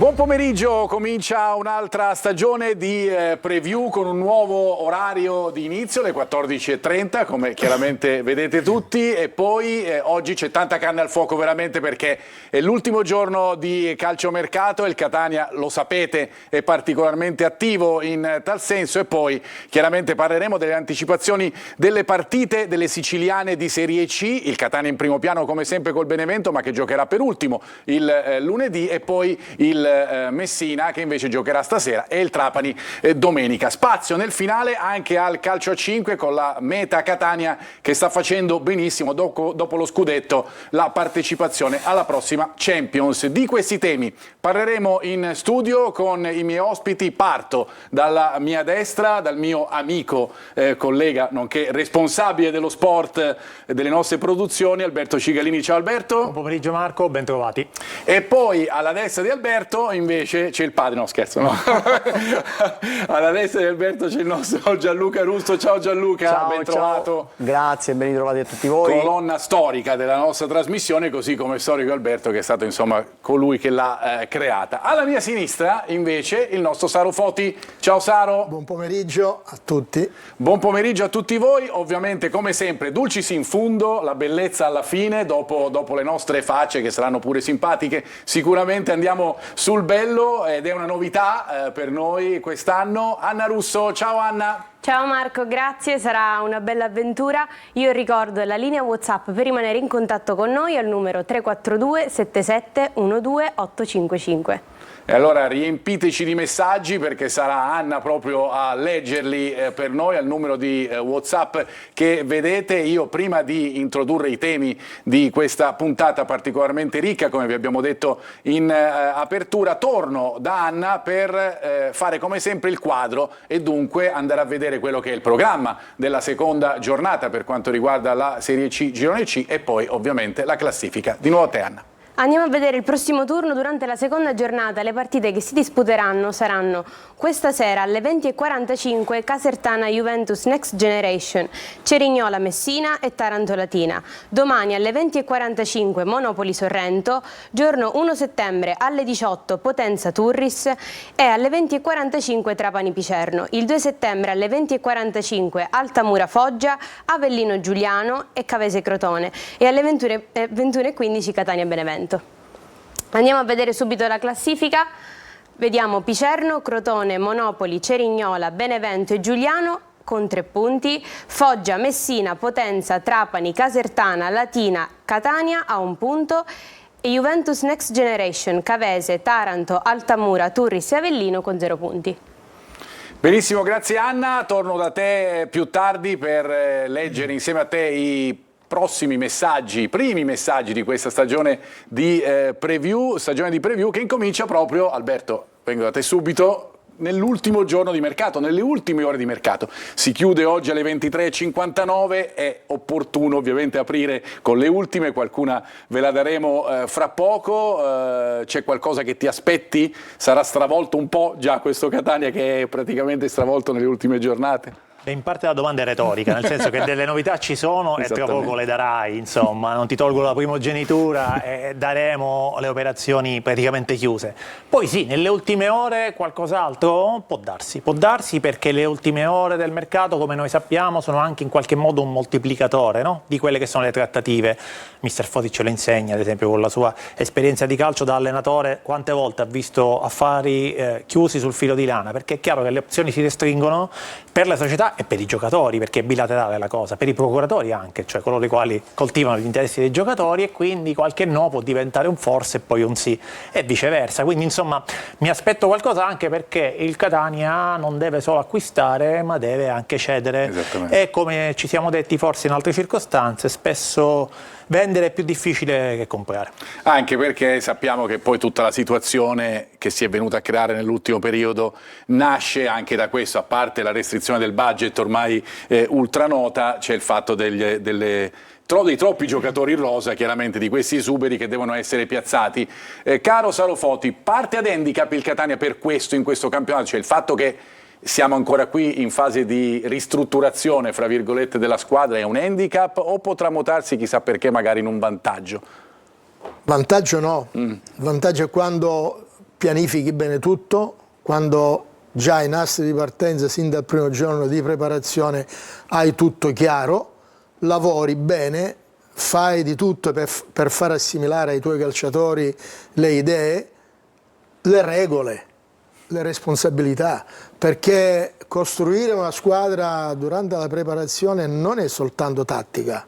Buon pomeriggio, comincia un'altra stagione di preview con un nuovo orario di inizio, le 14:30, come chiaramente vedete tutti, e poi oggi c'è tanta carne al fuoco veramente perché è l'ultimo giorno di calciomercato e il Catania, lo sapete, è particolarmente attivo in tal senso, e poi chiaramente parleremo delle anticipazioni delle partite delle siciliane di Serie C, il Catania in primo piano come sempre col Benevento ma che giocherà per ultimo il lunedì, e poi il Messina che invece giocherà stasera e il Trapani domenica. Spazio nel finale anche al calcio a 5 con la Meta Catania che sta facendo benissimo dopo lo scudetto la partecipazione alla prossima Champions. Di questi temi parleremo in studio con i miei ospiti. Parto dalla mia destra, dal mio amico, collega nonché responsabile dello sport delle nostre produzioni, Alberto Cigalini. Ciao Alberto. Buon pomeriggio Marco, ben trovati. E poi alla destra di Alberto invece c'è il padre, no scherzo, no. Alla destra di Alberto c'è il nostro Gianluca Russo. Ciao Gianluca, ciao, ben trovato. Ciao. Grazie, ben ritrovati a tutti voi. Colonna storica della nostra trasmissione, così come storico Alberto che è stato insomma colui che l'ha creata. Alla mia sinistra invece il nostro Saro Foti. Ciao Saro. Buon pomeriggio a tutti. Buon pomeriggio a tutti voi, ovviamente come sempre dulcis in fundo, la bellezza alla fine, dopo le nostre facce che saranno pure simpatiche, sicuramente andiamo sul bello ed è una novità per noi quest'anno. Anna Russo, ciao Anna. Ciao Marco, grazie, sarà una bella avventura. Io ricordo la linea WhatsApp per rimanere in contatto con noi al numero 342 77 12 855. E allora riempiteci di messaggi perché sarà Anna proprio a leggerli per noi al numero di WhatsApp che vedete. Io prima di introdurre i temi di questa puntata particolarmente ricca, come vi abbiamo detto in apertura, torno da Anna per fare come sempre il quadro e dunque andare a vedere quello che è il programma della seconda giornata per quanto riguarda la Serie C, Girone C, e poi ovviamente la classifica. Di nuovo a te Anna. Andiamo a vedere il prossimo turno durante la seconda giornata. Le partite che si disputeranno saranno questa sera alle 20:45 Casertana Juventus Next Generation, Cerignola Messina e Taranto Latina. Domani alle 20:45 Monopoli Sorrento, giorno 1 settembre alle 18 Potenza Turris e alle 20:45 Trapani Picerno. Il 2 settembre alle 20:45 Altamura Foggia, Avellino Giuliano e Cavese Crotone e alle 21:15 Catania Benevento. Andiamo a vedere subito la classifica. Vediamo Picerno, Crotone, Monopoli, Cerignola, Benevento e Giuliano con 3 punti, Foggia, Messina, Potenza, Trapani, Casertana, Latina, Catania a 1 punto e Juventus Next Generation, Cavese, Taranto, Altamura, Turris e Avellino con 0 punti. Benissimo, grazie Anna. Torno da te più tardi per leggere insieme a te i prossimi messaggi, i primi messaggi di questa stagione di preview che incomincia proprio, Alberto, vengo da te subito, nell'ultimo giorno di mercato, nelle ultime ore di mercato. Si chiude oggi alle 23:59, è opportuno ovviamente aprire con le ultime, qualcuna ve la daremo fra poco. C'è qualcosa che ti aspetti? Sarà stravolto un po' già questo Catania che è praticamente stravolto nelle ultime giornate? In parte la domanda è retorica, nel senso che delle novità ci sono e tra poco le darai, insomma, non ti tolgo la primogenitura e daremo le operazioni praticamente chiuse. Poi sì, nelle ultime ore qualcos'altro può darsi perché le ultime ore del mercato, come noi sappiamo, sono anche in qualche modo un moltiplicatore, no? Di quelle che sono le trattative. Mister Foti ce lo insegna, ad esempio, con la sua esperienza di calcio da allenatore, quante volte ha visto affari chiusi sul filo di lana, perché è chiaro che le opzioni si restringono per le società e per i giocatori, perché è bilaterale la cosa, per i procuratori anche, cioè coloro i quali coltivano gli interessi dei giocatori, e quindi qualche no può diventare un forse e poi un sì e viceversa. Quindi insomma mi aspetto qualcosa, anche perché il Catania non deve solo acquistare ma deve anche cedere, e come ci siamo detti forse in altre circostanze spesso vendere è più difficile che comprare. Anche perché sappiamo che poi tutta la situazione che si è venuta a creare nell'ultimo periodo nasce anche da questo, a parte la restrizione del budget ormai ultranota, c'è il fatto dei troppi giocatori in rosa, chiaramente di questi esuberi che devono essere piazzati. Caro Saro Foti, parte ad handicap il Catania per questo in questo campionato, cioè il fatto che siamo ancora qui in fase di ristrutturazione, fra virgolette, della squadra, è un handicap o potrà mutarsi chissà perché magari in un vantaggio? Vantaggio no, il vantaggio è quando pianifichi bene tutto, quando già i nastri di partenza sin dal primo giorno di preparazione hai tutto chiaro, lavori bene, fai di tutto per far assimilare ai tuoi calciatori le idee, le regole, le responsabilità, perché costruire una squadra durante la preparazione non è soltanto tattica,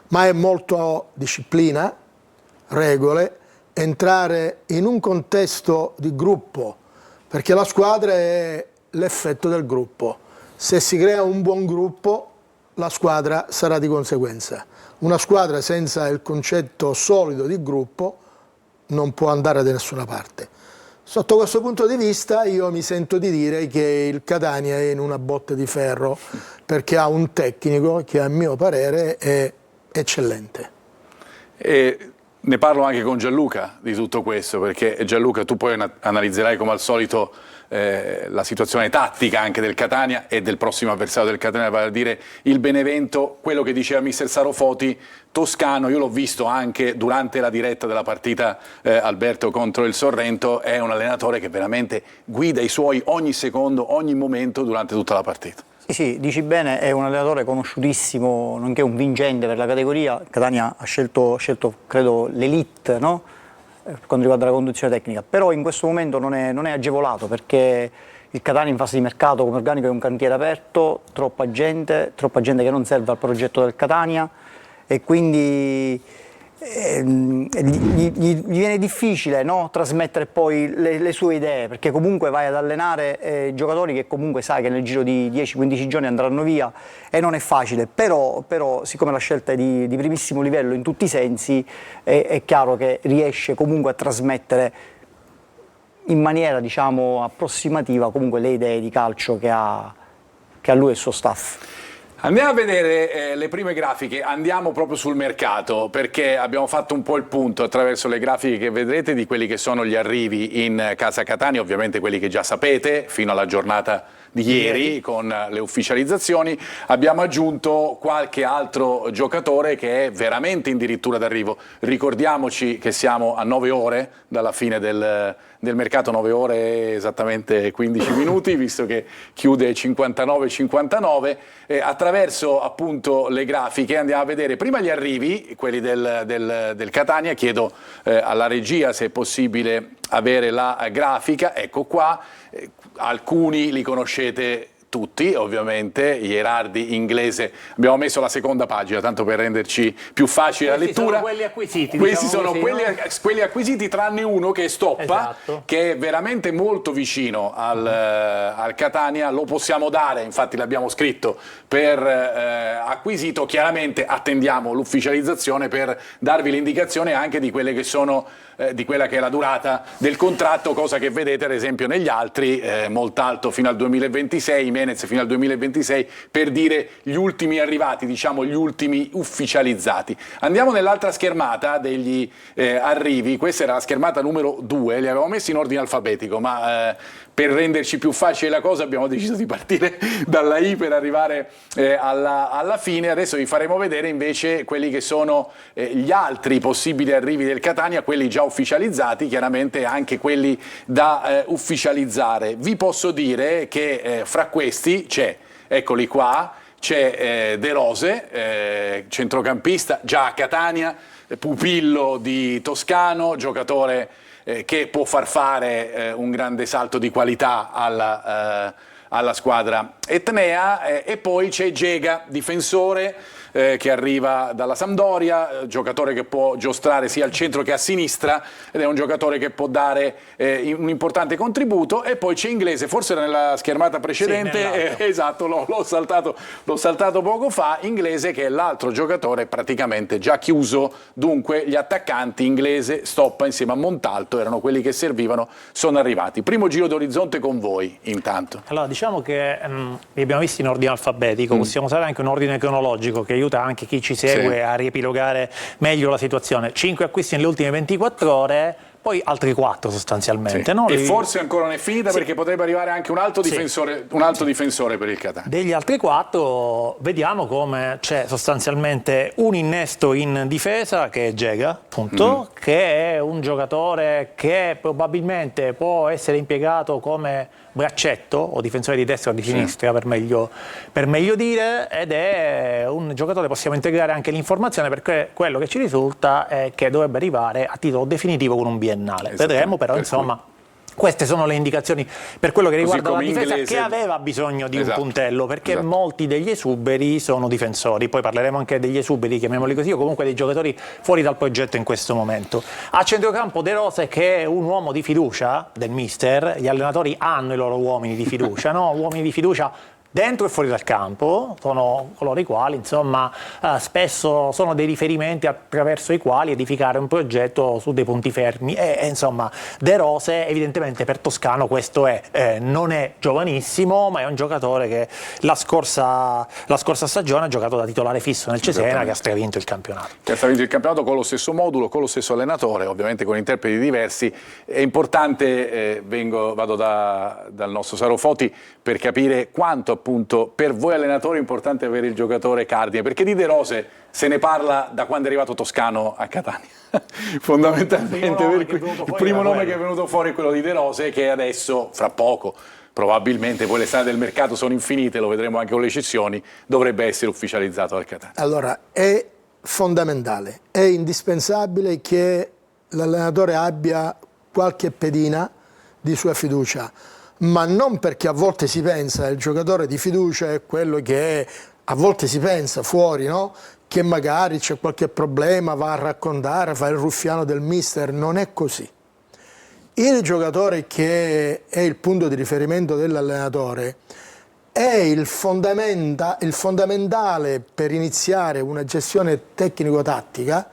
ma è molto disciplina, regole, entrare in un contesto di gruppo, perché la squadra è l'effetto del gruppo. Se si crea un buon gruppo, la squadra sarà di conseguenza. Una squadra senza il concetto solido di gruppo non può andare da nessuna parte. Sotto questo punto di vista io mi sento di dire che il Catania è in una botte di ferro, perché ha un tecnico che a mio parere è eccellente. E ne parlo anche con Gianluca di tutto questo, perché Gianluca, tu poi analizzerai come al solito la situazione tattica anche del Catania e del prossimo avversario del Catania, vale a dire il Benevento. Quello che diceva mister Sarofoti, toscano, io l'ho visto anche durante la diretta della partita Alberto contro il Sorrento, è un allenatore che veramente guida i suoi ogni secondo, ogni momento durante tutta la partita. Sì, dici bene, è un allenatore conosciutissimo, nonché un vincente per la categoria. Catania ha scelto credo, l'elite, no? Per quanto riguarda la conduzione tecnica, però in questo momento non è agevolato, perché il Catania in fase di mercato come organico è un cantiere aperto, troppa gente che non serve al progetto del Catania, e quindi gli viene difficile, no, trasmettere poi le sue idee, perché comunque vai ad allenare giocatori che comunque sai che nel giro di 10-15 giorni andranno via, e non è facile, però siccome la scelta è di primissimo livello in tutti i sensi, è chiaro che riesce comunque a trasmettere in maniera, diciamo, approssimativa comunque le idee di calcio che ha lui e il suo staff. Andiamo a vedere le prime grafiche, andiamo proprio sul mercato, perché abbiamo fatto un po' il punto attraverso le grafiche che vedrete di quelli che sono gli arrivi in casa Catania, ovviamente quelli che già sapete fino alla giornata di ieri con le ufficializzazioni. Abbiamo aggiunto qualche altro giocatore che è veramente addirittura d'arrivo. Ricordiamoci che siamo a 9 ore dalla fine del mercato, 9 ore e esattamente 15 minuti, visto che chiude 59-59. Attraverso appunto le grafiche andiamo a vedere prima gli arrivi, quelli del Catania. Chiedo alla regia se è possibile avere la grafica, ecco qua. Alcuni li conoscete tutti, ovviamente, Gherardi, Inglese. Abbiamo messo la seconda pagina, tanto per renderci più facile la lettura. Sono quelli acquisiti. Questi diciamo sono così, quelli acquisiti, tranne uno che è Stoppa, esatto, che è veramente molto vicino al Catania. Lo possiamo dare, infatti l'abbiamo scritto, per acquisito. Chiaramente attendiamo l'ufficializzazione per darvi l'indicazione anche di quelle che sono di quella che è la durata del contratto, cosa che vedete ad esempio negli altri, Moltalto fino al 2026, Jimenez fino al 2026, per dire gli ultimi arrivati, diciamo gli ultimi ufficializzati. Andiamo nell'altra schermata degli arrivi. Questa era la schermata numero 2, li avevo messi in ordine alfabetico, ma per renderci più facile la cosa abbiamo deciso di partire dalla I per arrivare alla fine. Adesso vi faremo vedere invece quelli che sono gli altri possibili arrivi del Catania, quelli già ufficializzati, chiaramente anche quelli da ufficializzare. Vi posso dire che fra questi c'è, eccoli qua, c'è De Rose, centrocampista, già a Catania, pupillo di Toscano, giocatore che può far fare un grande salto di qualità alla squadra etnea, e poi c'è Gega, difensore, che arriva dalla Sampdoria, giocatore che può giostrare sia al centro che a sinistra, ed è un giocatore che può dare un importante contributo. E poi c'è Inglese, forse era nella schermata precedente, sì, esatto, l'ho saltato poco fa. Inglese, che è l'altro giocatore praticamente già chiuso. Dunque gli attaccanti Inglese, Stoppa insieme a Montalto erano quelli che servivano, sono arrivati. Primo giro d'orizzonte con voi intanto. Allora, diciamo che li abbiamo visti in ordine alfabetico, possiamo usare anche un ordine cronologico che aiuta anche chi ci segue, sì, a riepilogare meglio la situazione. 5 acquisti nelle ultime 24 ore, poi altri 4 sostanzialmente. Sì. No? E forse ancora non è finita, perché potrebbe arrivare anche un alto difensore per il Catania. Degli altri 4 vediamo come c'è sostanzialmente un innesto in difesa che è Gega, appunto, che è un giocatore che probabilmente può essere impiegato come braccetto o difensore di destra o di sinistra, per meglio dire, ed è un giocatore, possiamo integrare anche l'informazione, perché quello che ci risulta è che dovrebbe arrivare a titolo definitivo con un biennale. Vedremo, però insomma queste sono le indicazioni per quello che riguarda la difesa, che aveva bisogno di un puntello, perché molti degli esuberi sono difensori. Poi parleremo anche degli esuberi, chiamiamoli così, o comunque dei giocatori fuori dal progetto in questo momento. A centrocampo De Rose, che è un uomo di fiducia del mister. Gli allenatori hanno i loro uomini di fiducia, no? Uomini di fiducia dentro e fuori dal campo, sono coloro i quali insomma spesso sono dei riferimenti attraverso i quali edificare un progetto su dei punti fermi, e insomma De Rose evidentemente per Toscano questo è, non è giovanissimo, ma è un giocatore che la scorsa stagione ha giocato da titolare fisso nel Cesena, che ha stravinto il campionato. Che ha stravinto il campionato con lo stesso modulo, con lo stesso allenatore, ovviamente con interpreti diversi. È importante, vado dal nostro Saro Foti per capire quanto appunto per voi allenatori è importante avere il giocatore cardine, perché di De Rose se ne parla da quando è arrivato Toscano a Catania. Fondamentalmente il primo nome che è venuto fuori è quello di De Rose, che adesso, fra poco, probabilmente, poi le strade del mercato sono infinite, lo vedremo anche con le cessioni, dovrebbe essere ufficializzato dal Catania. Allora, è fondamentale, è indispensabile che l'allenatore abbia qualche pedina di sua fiducia, ma non perché a volte si pensa il giocatore di fiducia è quello che è, a volte si pensa fuori, no? Che magari c'è qualche problema, va a raccontare, fa il ruffiano del mister. Non è così. Il giocatore che è il punto di riferimento dell'allenatore è il fondamentale per iniziare una gestione tecnico-tattica,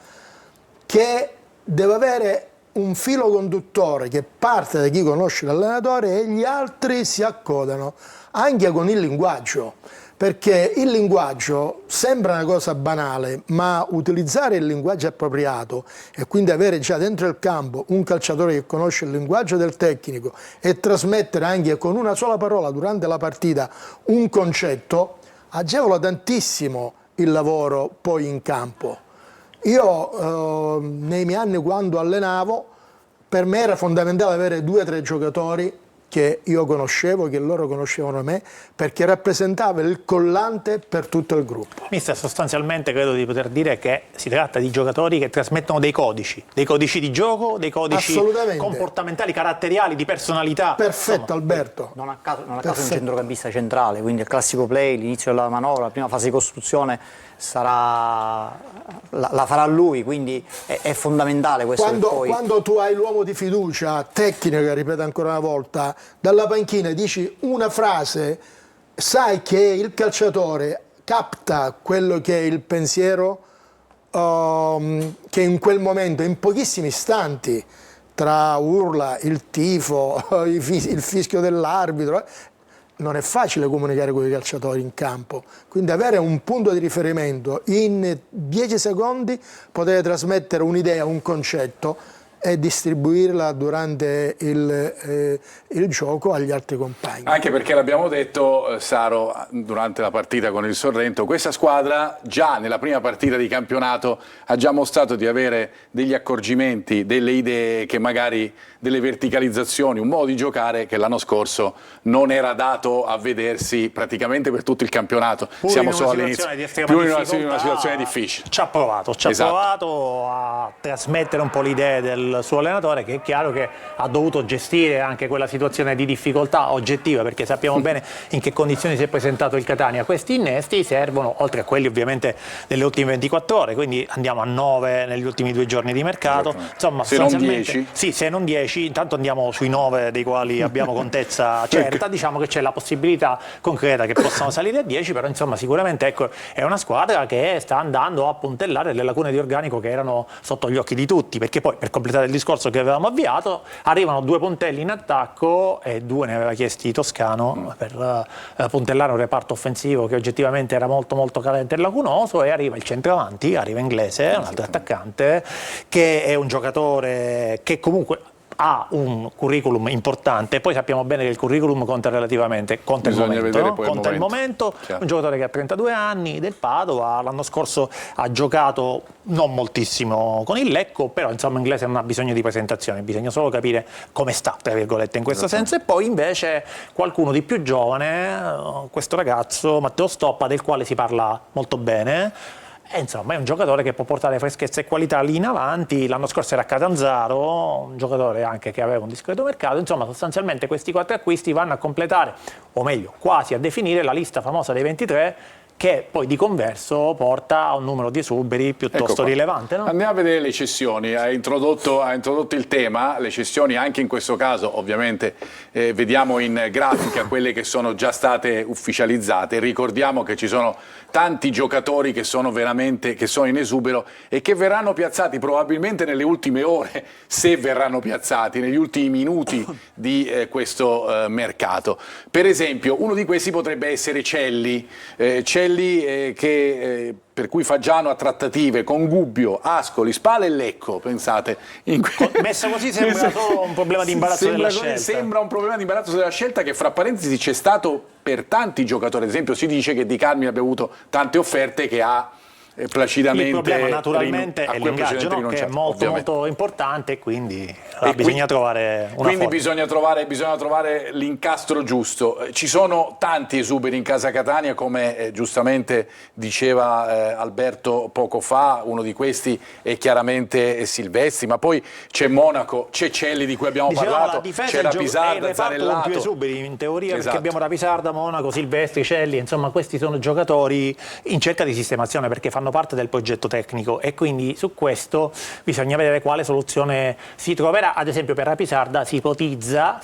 che deve avere un filo conduttore che parte da chi conosce l'allenatore e gli altri si accodano, anche con il linguaggio, perché il linguaggio sembra una cosa banale, ma utilizzare il linguaggio appropriato e quindi avere già dentro il campo un calciatore che conosce il linguaggio del tecnico e trasmettere anche con una sola parola durante la partita un concetto, agevola tantissimo il lavoro poi in campo. Io nei miei anni quando allenavo, per me era fondamentale avere 2 o 3 giocatori che io conoscevo, che loro conoscevano me, perché rappresentava il collante per tutto il gruppo. Mister, sostanzialmente credo di poter dire che si tratta di giocatori che trasmettono dei codici di gioco, dei codici comportamentali, caratteriali, di personalità. insomma, Perfetto, Alberto. Non a caso un centrocampista centrale, quindi il classico play, l'inizio della manovra, la prima fase di costruzione la farà lui, quindi è fondamentale questo. Quando tu hai l'uomo di fiducia tecnica, ripeto ancora una volta, dalla panchina dici una frase, sai che il calciatore capta quello che è il pensiero che in quel momento, in pochissimi istanti, tra urla, il tifo, il fischio dell'arbitro, non è facile comunicare con i calciatori in campo, quindi avere un punto di riferimento in 10 secondi, poter trasmettere un'idea, un concetto e distribuirla durante il gioco agli altri compagni. Anche perché l'abbiamo detto, Saro, durante la partita con il Sorrento, questa squadra già nella prima partita di campionato ha già mostrato di avere degli accorgimenti, delle idee, che magari delle verticalizzazioni, un modo di giocare che l'anno scorso non era dato a vedersi praticamente per tutto il campionato. Siamo solo all'inizio, più in una situazione difficile. Ci ha provato a trasmettere un po' le idee del suo allenatore, che è chiaro che ha dovuto gestire anche quella situazione di difficoltà oggettiva, perché sappiamo bene in che condizioni si è presentato il Catania. Questi innesti servono, oltre a quelli ovviamente delle ultime 24 ore, quindi andiamo a 9 negli ultimi 2 giorni di mercato, insomma se non 10? Sì, se non 10, 10, intanto andiamo sui 9 dei quali abbiamo contezza certa, diciamo che c'è la possibilità concreta che possano salire a 10, però insomma sicuramente ecco, è una squadra che sta andando a puntellare le lacune di organico che erano sotto gli occhi di tutti, perché poi per completare il discorso che avevamo avviato arrivano 2 puntelli in attacco e 2 ne aveva chiesti Toscano per puntellare un reparto offensivo che oggettivamente era molto molto carente e lacunoso, e arriva il centravanti, arriva Inglese, un altro attaccante che è un giocatore che comunque ha un curriculum importante, poi sappiamo bene che il curriculum conta relativamente, conta il momento, no? Conta il momento. Un giocatore che ha 32 anni, del Padova, l'anno scorso ha giocato non moltissimo con il Lecco, però insomma Inglese non ha bisogno di presentazione, bisogna solo capire come sta, tra virgolette, in questo senso. E poi invece qualcuno di più giovane, questo ragazzo Matteo Stoppa, del quale si parla molto bene. E insomma è un giocatore che può portare freschezza e qualità lì in avanti. L'anno scorso era a Catanzaro, un giocatore anche che aveva un discreto mercato. Insomma sostanzialmente questi 4 acquisti vanno a completare, o meglio quasi a definire la lista famosa dei 23, che poi di converso porta a un numero di esuberi piuttosto rilevante, no? Andiamo a vedere le cessioni. Ha introdotto il tema, le cessioni anche in questo caso ovviamente vediamo in grafica quelle che sono già state ufficializzate. Ricordiamo che ci sono tanti giocatori che sono veramente in esubero e che verranno piazzati probabilmente nelle ultime ore, se verranno piazzati negli ultimi minuti di questo mercato. Per esempio uno di questi potrebbe essere Celli, per cui Faggiano ha trattative con Gubbio, Ascoli, Spal e Lecco, pensate. Messa così sembra solo un problema di imbarazzo della scelta. Sembra un problema di imbarazzo della scelta che fra parentesi c'è stato per tanti giocatori. Ad esempio si dice che Di Carmine abbia avuto tante offerte che ha placidamente... Il problema naturalmente è l'ingaggio, no? Che è molto importante, e quindi bisogna trovare una Quindi forma. bisogna trovare l'incastro giusto. Ci sono tanti esuberi in casa Catania, come giustamente diceva Alberto poco fa. Uno di questi è chiaramente Silvestri, ma poi c'è Monaco, c'è Celli di cui abbiamo parlato, c'è Rapisarda, Zanellato. Più esuberi in teoria, esatto. Perché abbiamo Rapisarda, Monaco, Silvestri, Celli, insomma questi sono giocatori in cerca di sistemazione perché fanno parte del progetto tecnico, e quindi su questo bisogna vedere quale soluzione si troverà. Ad esempio per Rapisarda si ipotizza,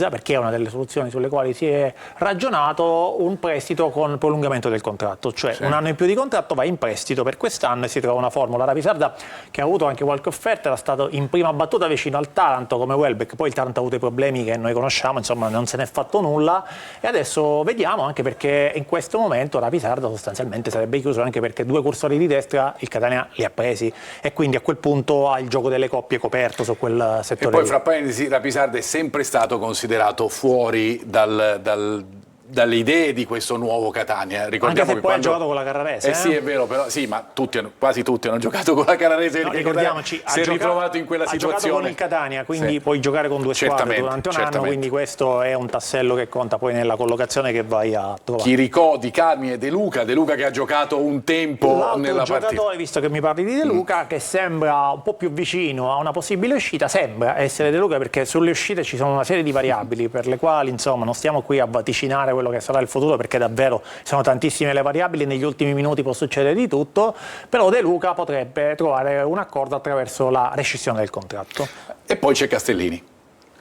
perché è una delle soluzioni sulle quali si è ragionato, un prestito con prolungamento del contratto, cioè un anno in più di contratto, va in prestito per quest'anno e si trova una formula. Rapisarda, che ha avuto anche qualche offerta, era stato in prima battuta vicino al Taranto come Welbeck, poi il Taranto ha avuto i problemi che noi conosciamo, insomma non se n'è fatto nulla, e adesso vediamo, anche perché in questo momento Rapisarda sostanzialmente sarebbe chiuso, anche perché 2 cursori di destra il Catania li ha presi, e quindi a quel punto ha il gioco delle coppie coperto su quel settore. E poi fra parentesi Rapisarda è sempre stato considerato fuori dalle idee di questo nuovo Catania. Ricordiamo anche se poi ha giocato con la Carrarese. Sì, è vero, però sì, ma quasi tutti hanno giocato con la Carrarese. No, ricordiamoci, si è ritrovato in quella situazione. Ha giocato con il Catania, quindi puoi giocare con 2 squadre durante un anno, quindi questo è un tassello che conta poi nella collocazione che vai a trovare. Chiricò, Di Carmine, De Luca che ha giocato un tempo nella partita. Giocatore, visto che mi parli di De Luca, che sembra un po' più vicino a una possibile uscita, sembra essere De Luca, perché sulle uscite ci sono una serie di variabili per le quali insomma non stiamo qui a vaticinare quello che sarà il futuro, perché davvero sono tantissime le variabili, negli ultimi minuti può succedere di tutto, però De Luca potrebbe trovare un accordo attraverso la rescissione del contratto. E poi c'è Castellini.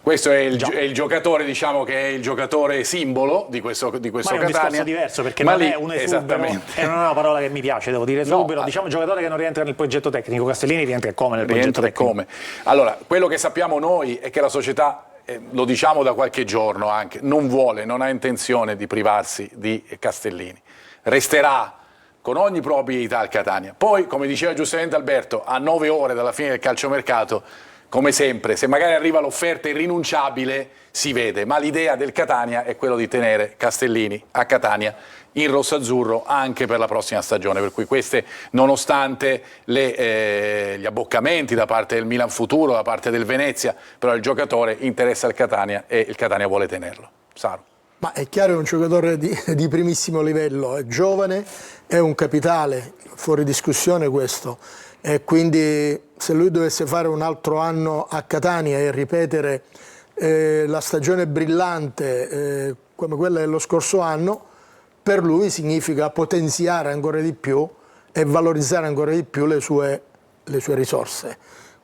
Questo è il giocatore, diciamo che è il giocatore simbolo di questo Catania. Ma è un discorso diverso, perché non è un esubero, e non è una parola che mi piace, devo dire esubero, diciamo giocatore che non rientra nel progetto tecnico. Castellini rientra come nel progetto tecnico? Come? Allora, quello che sappiamo noi è che la società, lo diciamo da qualche giorno anche, non ha intenzione di privarsi di Castellini. Resterà con ogni probabilità al Catania. Poi, come diceva giustamente Alberto, a 9 ore dalla fine del calciomercato, come sempre, se magari arriva l'offerta irrinunciabile, si vede, ma l'idea del Catania è quello di tenere Castellini a Catania in rosso-azzurro anche per la prossima stagione, per cui queste, nonostante gli abboccamenti da parte del Milan Futuro, da parte del Venezia, però il giocatore interessa il Catania e il Catania vuole tenerlo. Saro. Ma è chiaro, è un giocatore di primissimo livello, è giovane, è un capitale, fuori discussione questo, e quindi se lui dovesse fare un altro anno a Catania e ripetere la stagione brillante come quella dello scorso anno, per lui significa potenziare ancora di più e valorizzare ancora di più le sue risorse.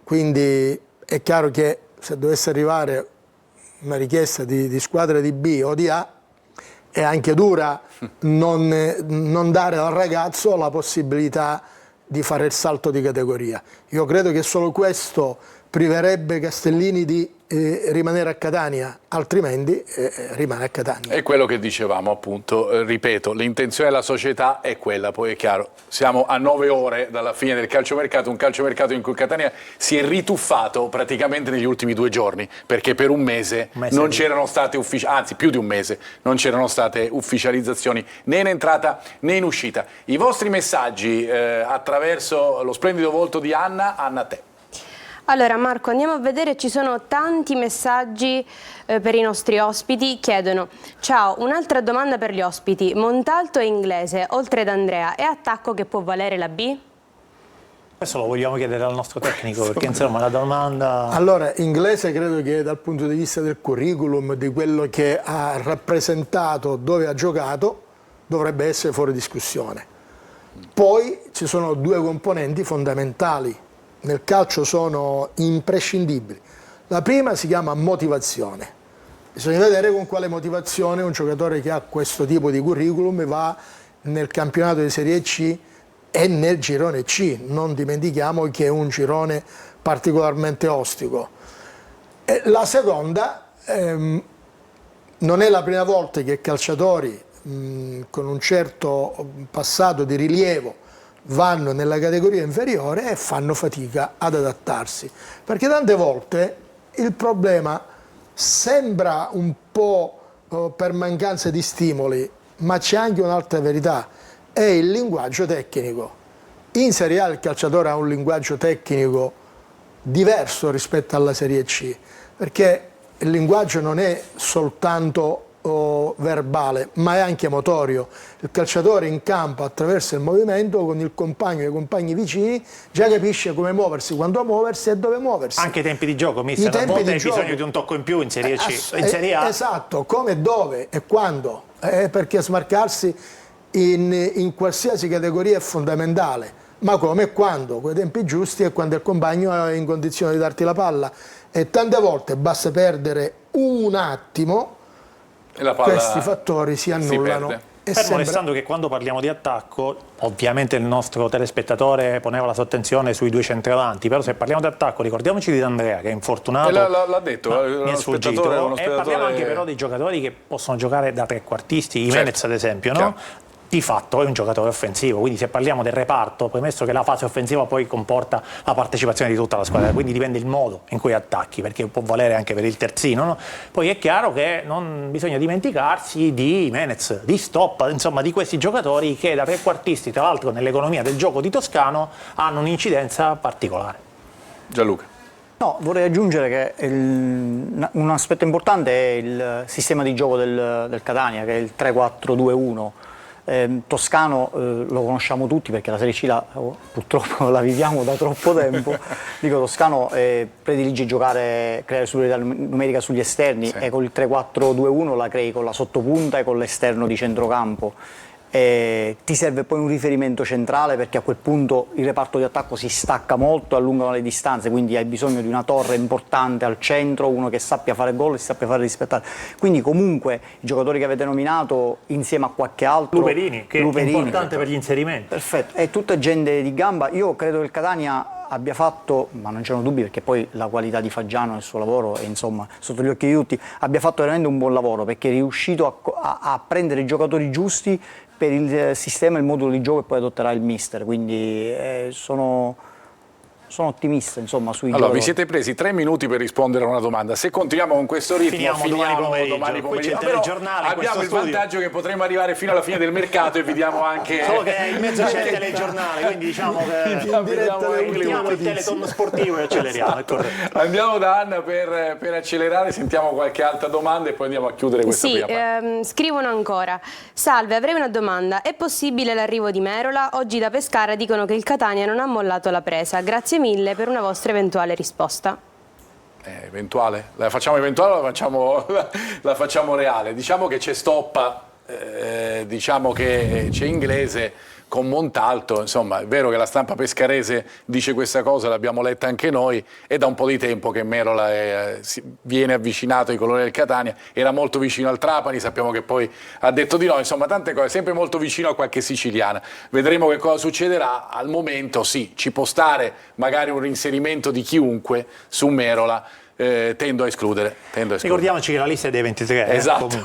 Quindi è chiaro che se dovesse arrivare una richiesta di squadra di B o di A, è anche dura non dare al ragazzo la possibilità di fare il salto di categoria. Io credo che solo questo priverebbe Castellini di rimanere a Catania, altrimenti rimane a Catania. È quello che dicevamo, appunto, ripeto, l'intenzione della società è quella, poi è chiaro, siamo a 9 ore dalla fine del calciomercato, un calciomercato in cui Catania si è rituffato praticamente negli ultimi 2 giorni, perché per un mese non c'erano state anzi più di un mese, non c'erano state ufficializzazioni né in entrata né in uscita. I vostri messaggi attraverso lo splendido volto di Anna, a te. Allora Marco, andiamo a vedere, ci sono tanti messaggi per i nostri ospiti. Chiedono: ciao, un'altra domanda per gli ospiti, Montalto è inglese, oltre ad Andrea, è attacco che può valere la B? Questo lo vogliamo chiedere al nostro tecnico, perché insomma la domanda... Allora, inglese credo che dal punto di vista del curriculum, di quello che ha rappresentato, dove ha giocato, dovrebbe essere fuori discussione. Poi ci sono 2 componenti fondamentali. Nel calcio sono imprescindibili. La prima si chiama motivazione. Bisogna vedere con quale motivazione un giocatore che ha questo tipo di curriculum va nel campionato di Serie C e nel girone C. Non dimentichiamo che è un girone particolarmente ostico. E la seconda, non è la prima volta che calciatori con un certo passato di rilievo vanno nella categoria inferiore e fanno fatica ad adattarsi, perché tante volte il problema sembra un po' per mancanza di stimoli, ma c'è anche un'altra verità, è il linguaggio tecnico. In Serie A il calciatore ha un linguaggio tecnico diverso rispetto alla Serie C, perché il linguaggio non è soltanto verbale, ma è anche motorio. Il calciatore in campo, attraverso il movimento con il compagno e i compagni vicini, già capisce come muoversi, quando muoversi e dove muoversi. Anche i tempi di gioco, mister, a volte hai bisogno di un tocco in più in Serie C, in Serie A. Esatto, come, dove e quando, perché smarcarsi in qualsiasi categoria è fondamentale, ma come e quando, con i tempi giusti e quando il compagno è in condizione di darti la palla. E tante volte basta perdere un attimo, questi fattori si annullano. Fermo restando che quando parliamo di attacco, ovviamente il nostro telespettatore poneva la sua attenzione sui 2 centravanti, però se parliamo di attacco ricordiamoci di Andrea che è infortunato, l'ha detto, mi è sfuggito, e parliamo anche però dei giocatori che possono giocare da trequartisti, Jimenez ad esempio, no? Di fatto è un giocatore offensivo, quindi se parliamo del reparto, premesso che la fase offensiva poi comporta la partecipazione di tutta la squadra, quindi dipende il modo in cui attacchi, perché può valere anche per il terzino, no? Poi è chiaro che non bisogna dimenticarsi di Jimenez, di Stoppa, insomma di questi giocatori che da trequartisti, tra l'altro nell'economia del gioco di Toscano, hanno un'incidenza particolare. Gianluca. No, vorrei aggiungere che un aspetto importante è il sistema di gioco del Catania, che è il 3-4-2-1. Toscano lo conosciamo tutti perché la Serie C purtroppo la viviamo da troppo tempo. Dico, Toscano predilige giocare, creare superiorità numerica sugli esterni, e con il 3-4-2-1 la crei con la sottopunta e con l'esterno di centrocampo. Ti serve poi un riferimento centrale, perché a quel punto il reparto di attacco si stacca molto, allungano le distanze, quindi hai bisogno di una torre importante al centro, uno che sappia fare gol e sappia fare rispettare. Quindi comunque i giocatori che avete nominato insieme a qualche altro, Luperini, che è importante per gli inserimenti. Perfetto, è tutta gente di gamba. Io credo che il Catania abbia fatto, ma non c'erano dubbi perché poi la qualità di Faggiano e il suo lavoro è insomma sotto gli occhi di tutti, abbia fatto veramente un buon lavoro, perché è riuscito a prendere i giocatori giusti per il sistema e il modulo di gioco che poi adotterà il mister, quindi sono ottimista insomma sui giocatori. Vi siete presi 3 minuti per rispondere a una domanda. Se continuiamo con questo ritmo finiamo domani pomeriggio. Però abbiamo il vantaggio che potremo arrivare fino alla fine del mercato e vediamo anche... Solo che in mezzo c'è il telegiornale, quindi diciamo che mettiamo il teleton sportivo e acceleriamo. Andiamo da Anna per accelerare, sentiamo qualche altra domanda e poi andiamo a chiudere questa prima parte. Scrivono ancora: salve, avrei una domanda, è possibile l'arrivo di Merola? Oggi da Pescara dicono che il Catania non ha mollato la presa, grazie mille per una vostra eventuale risposta. Eventuale? La facciamo eventuale o la facciamo reale? Diciamo che c'è Stoppa, diciamo che c'è Inglese, con Montalto. Insomma, è vero che la stampa pescarese dice questa cosa, l'abbiamo letta anche noi, è da un po' di tempo che Merola viene avvicinato ai colori del Catania, era molto vicino al Trapani, sappiamo che poi ha detto di no, insomma tante cose, sempre molto vicino a qualche siciliana. Vedremo che cosa succederà. Al momento sì, ci può stare magari un reinserimento di chiunque su Merola. Tendo a escludere. Ricordiamoci che la lista è dei 23. Esatto.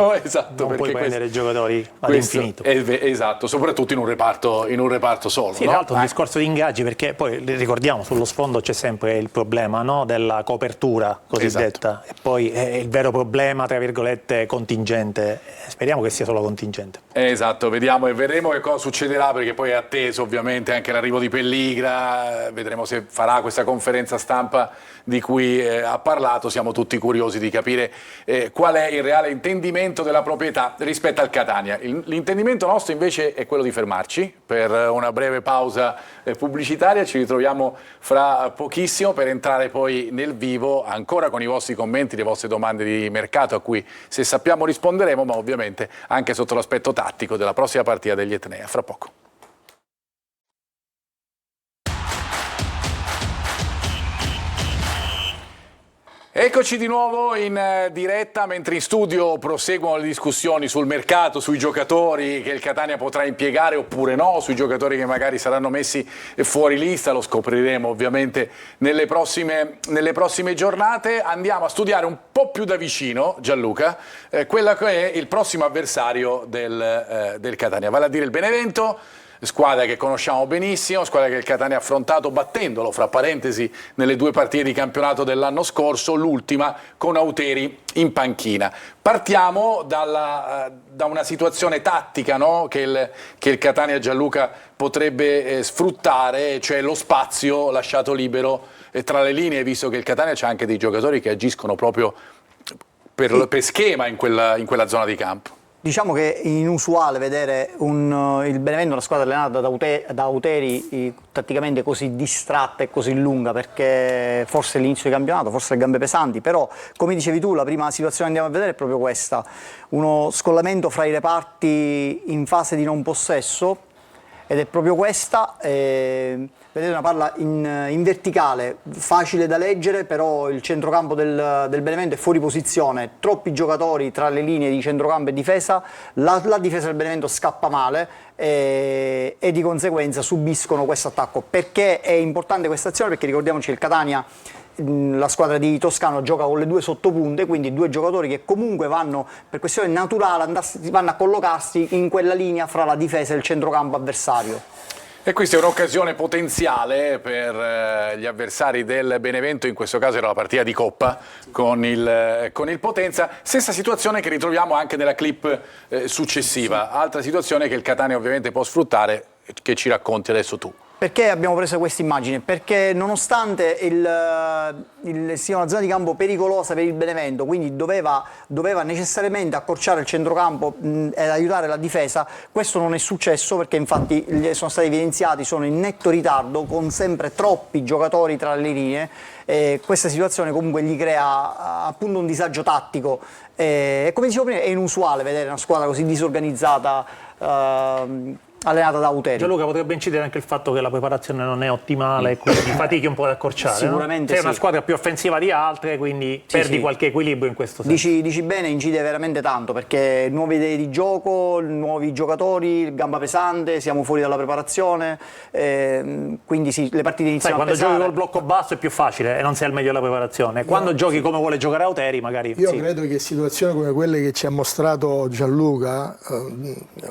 Non puoi prendere giocatori questo all'infinito. Esatto, soprattutto in un reparto solo. Sì, tra l'altro un discorso di ingaggi, perché poi ricordiamo sullo sfondo c'è sempre il problema, no, della copertura cosiddetta, e poi il vero problema, tra virgolette, contingente. Speriamo che sia solo contingente. Esatto, vediamo e vedremo che cosa succederà, perché poi è atteso ovviamente anche l'arrivo di Pelligra, vedremo se farà questa conferenza stampa di cui ha parlato. Siamo tutti curiosi di capire qual è il reale intendimento della proprietà rispetto al Catania. L'intendimento nostro invece è quello di fermarci per una breve pausa pubblicitaria, ci ritroviamo fra pochissimo per entrare poi nel vivo ancora con i vostri commenti, le vostre domande di mercato a cui se sappiamo risponderemo, ma ovviamente anche sotto l'aspetto tattico della prossima partita degli Etnea. Fra poco. Eccoci di nuovo in diretta, mentre in studio proseguono le discussioni sul mercato, sui giocatori che il Catania potrà impiegare oppure no, sui giocatori che magari saranno messi fuori lista. Lo scopriremo ovviamente nelle prossime giornate. Andiamo a studiare un po' più da vicino, Gianluca, quello che è il prossimo avversario del Catania, vale a dire il Benevento. Squadra che conosciamo benissimo, squadra che il Catania ha affrontato battendolo, fra parentesi, nelle 2 partite di campionato dell'anno scorso, l'ultima con Auteri in panchina. Partiamo da una situazione tattica, no? che il Catania, Gianluca, potrebbe sfruttare, cioè lo spazio lasciato libero tra le linee, visto che il Catania c'ha anche dei giocatori che agiscono proprio per schema in quella zona di campo. Diciamo che è inusuale vedere il Benevento, una squadra allenata da Auteri tatticamente così distratta e così lunga, perché forse è l'inizio di campionato, forse le gambe pesanti, però come dicevi tu la prima situazione che andiamo a vedere è proprio questa, uno scollamento fra i reparti in fase di non possesso, ed è proprio questa. Vedete una palla in verticale, facile da leggere, però il centrocampo del Benevento è fuori posizione, troppi giocatori tra le linee di centrocampo e difesa, la difesa del Benevento scappa male e di conseguenza subiscono questo attacco. Perché è importante questa azione? Perché ricordiamoci che il Catania, la squadra di Toscano, gioca con le 2 sottopunte, quindi 2 giocatori che comunque vanno per questione naturale vanno a collocarsi in quella linea fra la difesa e il centrocampo avversario. E questa è un'occasione potenziale per gli avversari del Benevento, in questo caso era la partita di Coppa con il Potenza. Stessa situazione che ritroviamo anche nella clip successiva, altra situazione che il Catania ovviamente può sfruttare, che ci racconti adesso tu. Perché abbiamo preso questa immagine? Perché nonostante sia una zona di campo pericolosa per il Benevento, quindi doveva necessariamente accorciare il centrocampo ed aiutare la difesa, questo non è successo, perché infatti sono stati evidenziati, sono in netto ritardo con sempre troppi giocatori tra le linee. Questa situazione comunque gli crea appunto un disagio tattico, e come dicevo prima è inusuale vedere una squadra così disorganizzata allenata da Auteri. Gianluca, potrebbe incidere anche il fatto che la preparazione non è ottimale, quindi fatichi un po' ad accorciare. Sicuramente no? Sei sì. una squadra più offensiva di altre, quindi perdi qualche equilibrio in questo senso. Dici bene, incide veramente tanto, perché nuove idee di gioco, nuovi giocatori, gamba pesante, siamo fuori dalla preparazione, quindi sì, le partite iniziano a pesare. Quando giochi col blocco basso è più facile e non sei al meglio della preparazione. Quando giochi come vuole giocare Auteri, magari. Io credo che situazioni come quelle che ci ha mostrato Gianluca,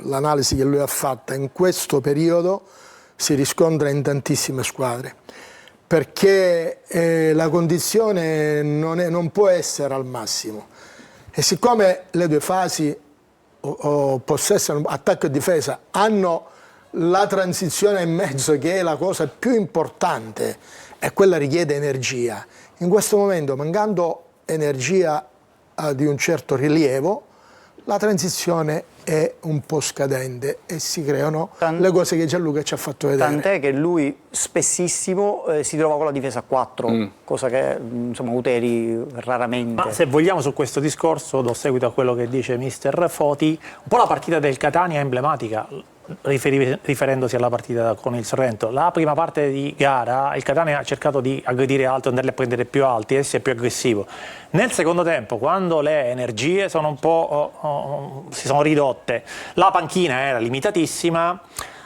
l'analisi che lui ha fatta, in questo periodo si riscontra in tantissime squadre, perché la condizione non può essere al massimo, e siccome le 2 fasi possesso, attacco e difesa, hanno la transizione in mezzo, che è la cosa più importante, e quella richiede energia. In questo momento, mancando energia di un certo rilievo, la transizione è un po' scadente e si creano le cose che Gianluca ci ha fatto vedere. Tant'è che lui spessissimo si trova con la difesa a 4, cosa che insomma Auteri raramente. Ma se vogliamo su questo discorso, do seguito a quello che dice mister Foti, un po' la partita del Catania è emblematica. riferendosi alla partita con il Sorrento. La prima parte di gara il Catania ha cercato di aggredire alto, andarli a prendere più alti, essere più aggressivo. Nel secondo tempo, quando le energie sono un po' si sono ridotte, la panchina era limitatissima,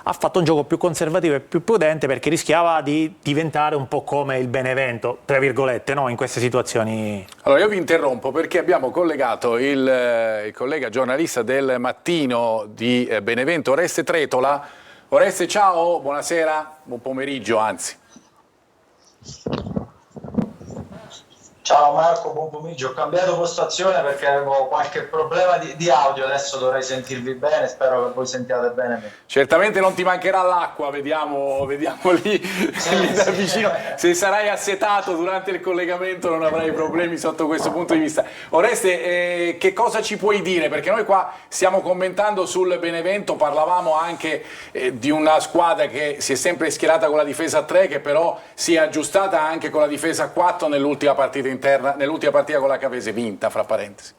ha fatto un gioco più conservativo e più prudente perché rischiava di diventare un po' come il Benevento, tra virgolette, no? In queste situazioni. Allora io vi interrompo perché abbiamo collegato il collega giornalista del Mattino di Benevento, Oreste Tretola. Oreste, ciao, buonasera, buon pomeriggio anzi. Ciao Marco, buon pomeriggio. Ho cambiato postazione perché avevo qualche problema di audio, adesso dovrei sentirvi bene, spero che voi sentiate bene me. Certamente non ti mancherà l'acqua, vediamo lì, lì da vicino. Se sarai assetato durante il collegamento non avrai problemi sotto questo punto di vista. Oreste, che cosa ci puoi dire? Perché noi qua stiamo commentando sul Benevento, parlavamo anche di una squadra che si è sempre schierata con la difesa a 3, che però si è aggiustata anche con la difesa a 4 nell'ultima partita interna, nell'ultima partita con la Cavese vinta, fra parentesi.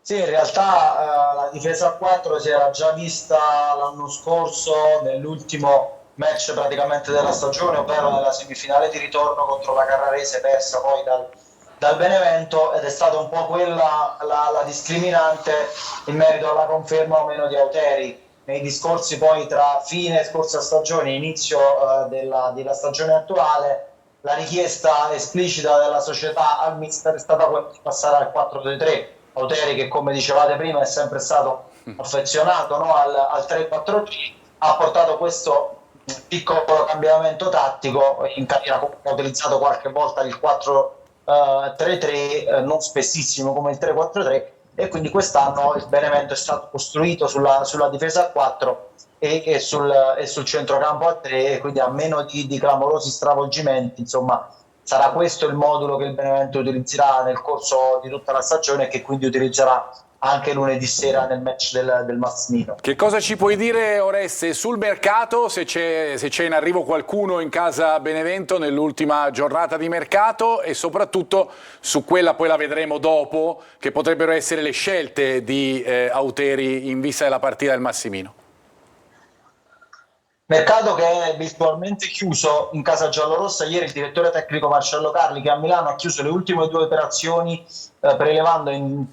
Sì, in realtà la difesa a 4 si era già vista l'anno scorso nell'ultimo match praticamente della stagione, ovvero nella semifinale di ritorno contro la Carrarese, persa poi dal Benevento, ed è stata un po' quella la discriminante in merito alla conferma o meno di Auteri. Nei discorsi poi tra fine scorsa stagione e inizio della stagione attuale, la richiesta esplicita della società al mister è stata quella di passare al 4-2-3. Auteri, che come dicevate prima è sempre stato affezionato, no, al 3-4-3, ha portato questo piccolo cambiamento tattico in carriera, ha utilizzato qualche volta il 4-3-3, non spessissimo come il 3-4-3, e quindi quest'anno il Benevento è stato costruito sulla difesa a 4 e sul centrocampo a 3, e quindi a meno di clamorosi stravolgimenti, insomma, sarà questo il modulo che il Benevento utilizzerà nel corso di tutta la stagione e che quindi utilizzerà anche lunedì sera nel match del Massimino. Che cosa ci puoi dire, Oreste, sul mercato, se c'è in arrivo qualcuno in casa Benevento nell'ultima giornata di mercato, e soprattutto su quella, poi la vedremo dopo, che potrebbero essere le scelte di Auteri in vista della partita del Massimino? Mercato che è virtualmente chiuso in casa giallorossa. Ieri il direttore tecnico Marcello Carli, che a Milano ha chiuso le ultime 2 operazioni prelevando in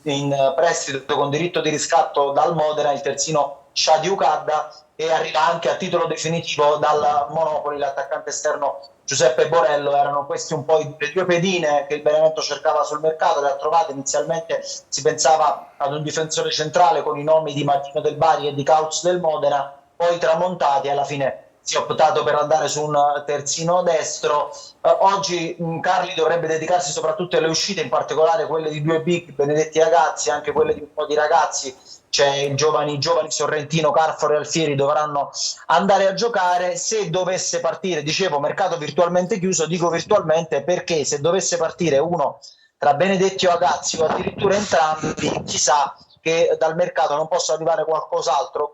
prestito con diritto di riscatto dal Modena il terzino Shadi Ukadda, e arriva anche a titolo definitivo dal Monopoli l'attaccante esterno Giuseppe Borello. Erano questi un po' le 2 pedine che il Benevento cercava sul mercato, le ha trovate. Inizialmente si pensava ad un difensore centrale con i nomi di Martino Del Bari e di Cauz del Modena, poi tramontati, alla fine si è optato per andare su un terzino destro. Oggi Carli dovrebbe dedicarsi soprattutto alle uscite, in particolare quelle di 2 big, Benedetti Ragazzi, anche quelle di un po' di ragazzi. C'è i giovani Sorrentino, Carfaro e Alfieri, dovranno andare a giocare. Se dovesse partire, dicevo, mercato virtualmente chiuso, dico virtualmente perché se dovesse partire uno tra Benedetti o Ragazzi, o addirittura entrambi, chissà che dal mercato non possa arrivare qualcos'altro,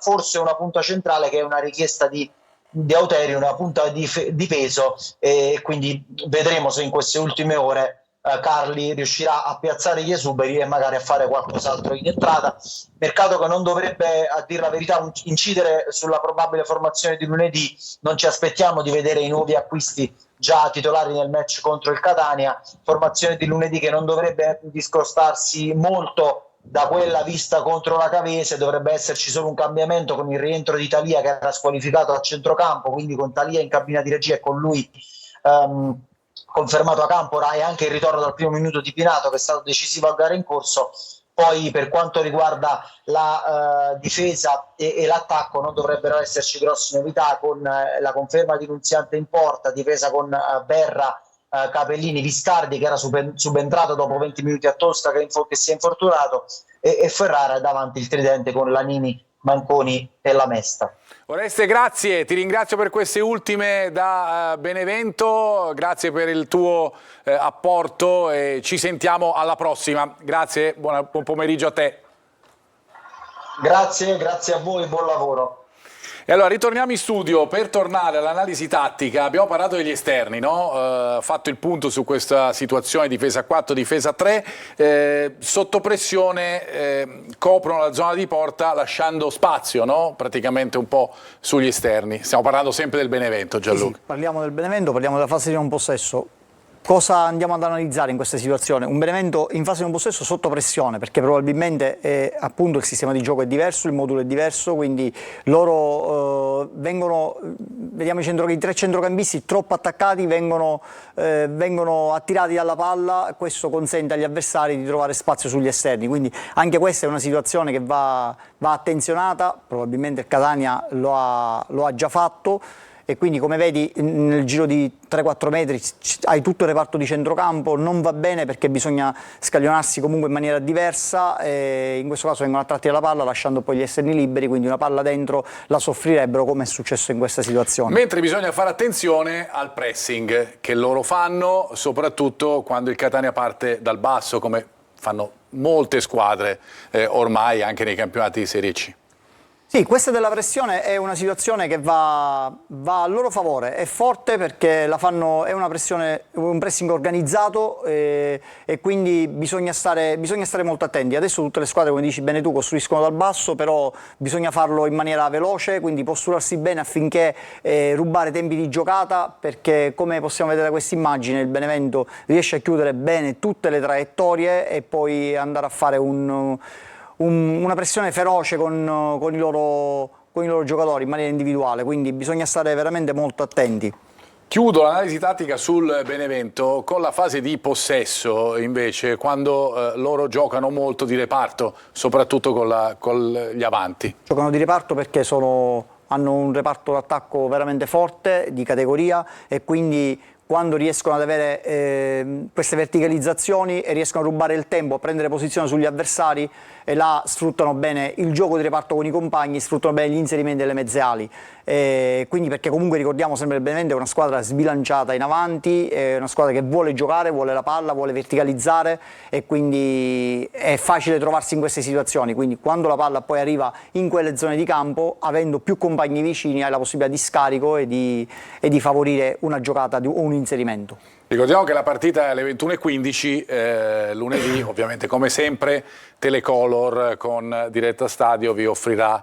forse una punta centrale, che è una richiesta di Auteri, una punta di peso, e quindi vedremo se in queste ultime ore Carli riuscirà a piazzare gli esuberi e magari a fare qualcos'altro in entrata. Mercato che non dovrebbe, a dire la verità, incidere sulla probabile formazione di lunedì. Non ci aspettiamo di vedere i nuovi acquisti già titolari nel match contro il Catania, formazione di lunedì che non dovrebbe discostarsi molto da quella vista contro la Cavese. Dovrebbe esserci solo un cambiamento con il rientro di Thalia, che era squalificato a centrocampo, quindi con Thalia in cabina di regia e con lui confermato a Campora, e anche il ritorno dal primo minuto di Pinato, che è stato decisivo a gara in corso. Poi per quanto riguarda la difesa e l'attacco non dovrebbero esserci grosse novità, con la conferma di Nunziante in porta, difesa con Berra, Capellini, Viscardi, che era subentrato dopo 20 minuti a Tosca, che si è infortunato, e Ferrara davanti il tridente con Lanini, Manconi e La Mesta. Oreste, grazie, ti ringrazio per queste ultime da Benevento, grazie per il tuo apporto e ci sentiamo alla prossima. Grazie, buon pomeriggio a te. Grazie a voi, buon lavoro. E allora ritorniamo in studio per tornare all'analisi tattica. Abbiamo parlato degli esterni, no? Fatto il punto su questa situazione difesa 4, difesa 3, sotto pressione coprono la zona di porta lasciando spazio, no? Praticamente un po' sugli esterni. Stiamo parlando sempre del Benevento, Gianluca. Sì, parliamo del Benevento, parliamo della fase di non possesso. Cosa andiamo ad analizzare in questa situazione? Un Benevento in fase di non possesso sotto pressione, perché probabilmente appunto il sistema di gioco è diverso, il modulo è diverso, quindi loro vediamo i tre centrocampisti troppo attaccati, vengono attirati dalla palla, questo consente agli avversari di trovare spazio sugli esterni, quindi anche questa è una situazione che va attenzionata, probabilmente il Catania lo ha già fatto. E quindi come vedi nel giro di 3-4 metri hai tutto il reparto di centrocampo, non va bene perché bisogna scaglionarsi comunque in maniera diversa, e in questo caso vengono attratti dalla palla lasciando poi gli esterni liberi, quindi una palla dentro la soffrirebbero come è successo in questa situazione. Mentre bisogna fare attenzione al pressing che loro fanno, soprattutto quando il Catania parte dal basso, come fanno molte squadre ormai anche nei campionati di Serie C. Sì, questa della pressione è una situazione che va a loro favore, è forte perché è una pressione, un pressing organizzato e quindi bisogna stare molto attenti. Adesso tutte le squadre, come dici bene tu, costruiscono dal basso, però bisogna farlo in maniera veloce, quindi postularsi bene affinché rubare tempi di giocata, perché come possiamo vedere da questa immagine il Benevento riesce a chiudere bene tutte le traiettorie e poi andare a fare una pressione feroce con i loro giocatori in maniera individuale, quindi bisogna stare veramente molto attenti. Chiudo l'analisi tattica sul Benevento con la fase di possesso invece, quando loro giocano molto di reparto, soprattutto con gli avanti. Giocano di reparto perché hanno un reparto d'attacco veramente forte, di categoria, e quindi quando riescono ad avere queste verticalizzazioni e riescono a rubare il tempo, a prendere posizione sugli avversari, e là sfruttano bene il gioco di reparto con i compagni, sfruttano bene gli inserimenti delle mezze ali. Quindi, perché comunque ricordiamo sempre il Benevento è una squadra sbilanciata in avanti, è una squadra che vuole giocare, vuole la palla, vuole verticalizzare, e quindi è facile trovarsi in queste situazioni. Quindi quando la palla poi arriva in quelle zone di campo, avendo più compagni vicini, hai la possibilità di scarico e di favorire una giocata o un inserimento. Ricordiamo che la partita è alle 21:15 lunedì, ovviamente come sempre Telecolor con diretta stadio vi offrirà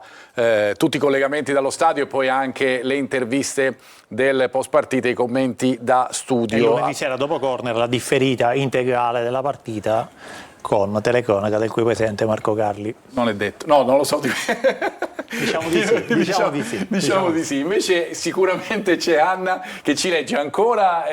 tutti i collegamenti dallo stadio e poi anche le interviste del post partita e i commenti da studio. E lunedì sera dopo corner la differita integrale della partita con telecronaca del cui presente Marco Carli. Non è detto, no, non lo so. Diciamo di sì. Diciamo di sì. Invece sicuramente c'è Anna che ci legge ancora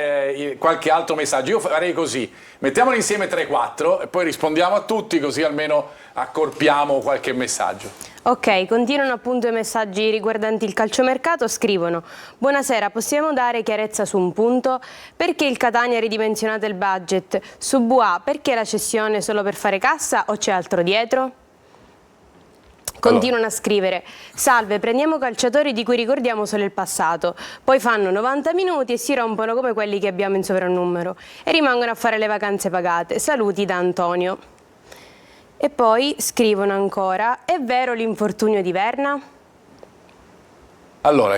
qualche altro messaggio. Io farei così, mettiamoli insieme 3-4 e poi rispondiamo a tutti, così almeno accorpiamo qualche messaggio. Ok, continuano appunto i messaggi riguardanti il calciomercato, scrivono: buonasera, possiamo dare chiarezza su un punto? Perché il Catania ha ridimensionato il budget? Su Bois, perché la cessione solo per fare cassa o c'è altro dietro? Continuano a scrivere: salve, prendiamo calciatori di cui ricordiamo solo il passato, poi fanno 90 minuti e si rompono come quelli che abbiamo in sovrannumero e rimangono a fare le vacanze pagate. Saluti da Antonio. E poi scrivono ancora: è vero l'infortunio di Verna? Allora,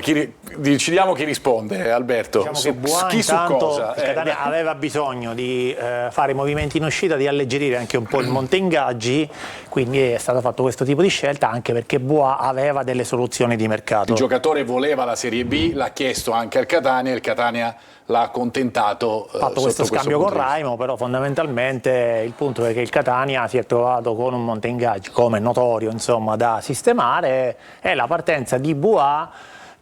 decidiamo chi risponde, Alberto. Diciamo che Bois, chi su intanto, cosa? Il Catania aveva bisogno di fare movimenti in uscita, di alleggerire anche un po' il monte ingaggi, quindi è stato fatto questo tipo di scelta, anche perché Bois aveva delle soluzioni di mercato. Il giocatore voleva la Serie B, l'ha chiesto anche al Catania, il Catania l'ha accontentato. Ha fatto questo scambio con Raimo, però fondamentalmente il punto è che il Catania si è trovato con un monte ingaggi, come notorio, insomma, da sistemare, e la partenza di Bois,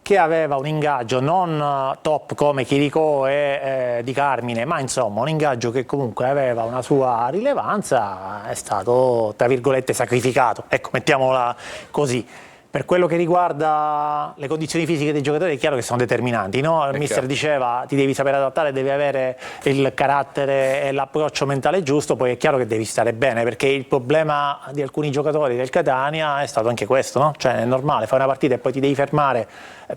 che aveva un ingaggio non top come Chirico e Di Carmine, ma insomma un ingaggio che comunque aveva una sua rilevanza, è stato, tra virgolette, sacrificato. Ecco, mettiamola così. Per quello che riguarda le condizioni fisiche dei giocatori è chiaro che sono determinanti, no? Il mister diceva ti devi sapere adattare, devi avere il carattere e l'approccio mentale giusto, poi è chiaro che devi stare bene, perché il problema di alcuni giocatori del Catania è stato anche questo, no? Cioè è normale, fai una partita e poi ti devi fermare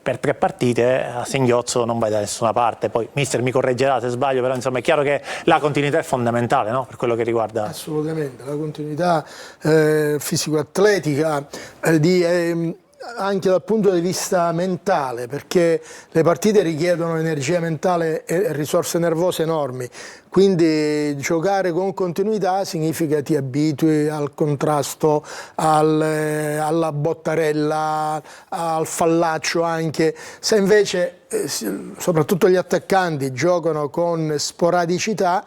per 3 partite, a singhiozzo non vai da nessuna parte. Poi mister mi correggerà se sbaglio, però insomma è chiaro che la continuità è fondamentale, no? Per quello che riguarda... Assolutamente, la continuità fisico-atletica, anche dal punto di vista mentale, perché le partite richiedono energia mentale e risorse nervose enormi, quindi giocare con continuità significa ti abitui al contrasto, alla bottarella, al fallaccio anche. Se invece soprattutto gli attaccanti giocano con sporadicità,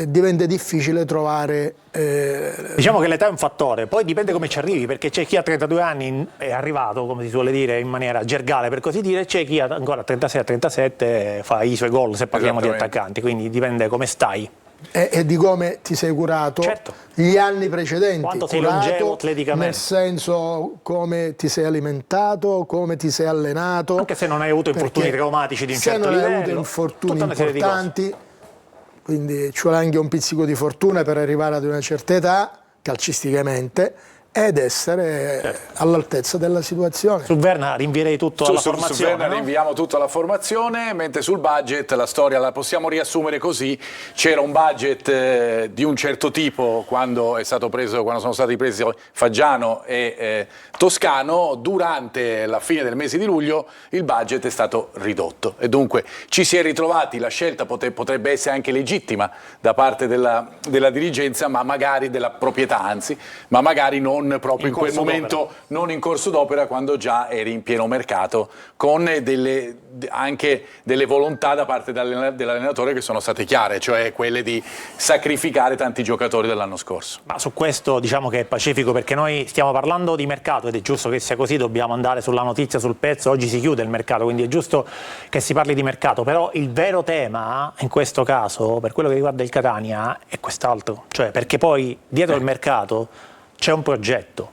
diventa difficile trovare. Diciamo che l'età è un fattore, poi dipende come ci arrivi, perché c'è chi a 32 anni è arrivato, come si suole dire in maniera gergale per così dire, c'è chi ancora a 36-37 fa i suoi gol, se parliamo di attaccanti, quindi dipende come stai. E di come ti sei curato certo. Gli anni precedenti. Quanto sei longevo atleticamente. Nel senso come ti sei alimentato, come ti sei allenato. Anche se non hai avuto infortuni traumatici di un certo livello. Se non hai avuto infortuni importanti, quindi ci vuole anche un pizzico di fortuna per arrivare ad una certa età, calcisticamente, ed essere all'altezza della situazione. Su Verna rinvierei tutto alla formazione. Su Verna no? rinviamo tutto alla formazione, mentre sul budget la storia la possiamo riassumere così: c'era un budget di un certo tipo quando sono stati presi Faggiano e Toscano. Durante la fine del mese di luglio il budget è stato ridotto e dunque ci si è ritrovati, la scelta potrebbe essere anche legittima da parte della dirigenza, ma magari della proprietà, anzi, ma magari non proprio in quel momento, non in corso d'opera, quando già eri in pieno mercato, con anche delle volontà da parte dell'allenatore che sono state chiare, cioè quelle di sacrificare tanti giocatori dell'anno scorso. Ma su questo diciamo che è pacifico, perché noi stiamo parlando di mercato ed è giusto che sia così, dobbiamo andare sulla notizia, sul pezzo. Oggi si chiude il mercato, quindi è giusto che si parli di mercato, però il vero tema in questo caso, per quello che riguarda il Catania, è quest'altro, cioè perché poi dietro il mercato c'è un progetto,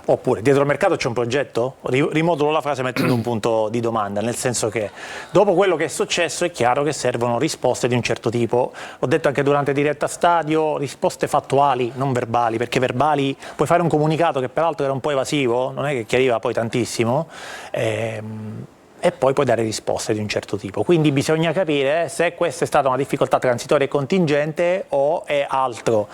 oppure dietro il mercato c'è un progetto? Rimodulo la frase mettendo un punto di domanda, nel senso che dopo quello che è successo è chiaro che servono risposte di un certo tipo. Ho detto anche durante diretta stadio, risposte fattuali, non verbali, perché verbali puoi fare un comunicato che peraltro era un po' evasivo, non è che chiariva poi tantissimo, e poi puoi dare risposte di un certo tipo. Quindi bisogna capire se questa è stata una difficoltà transitoria e contingente o è altro.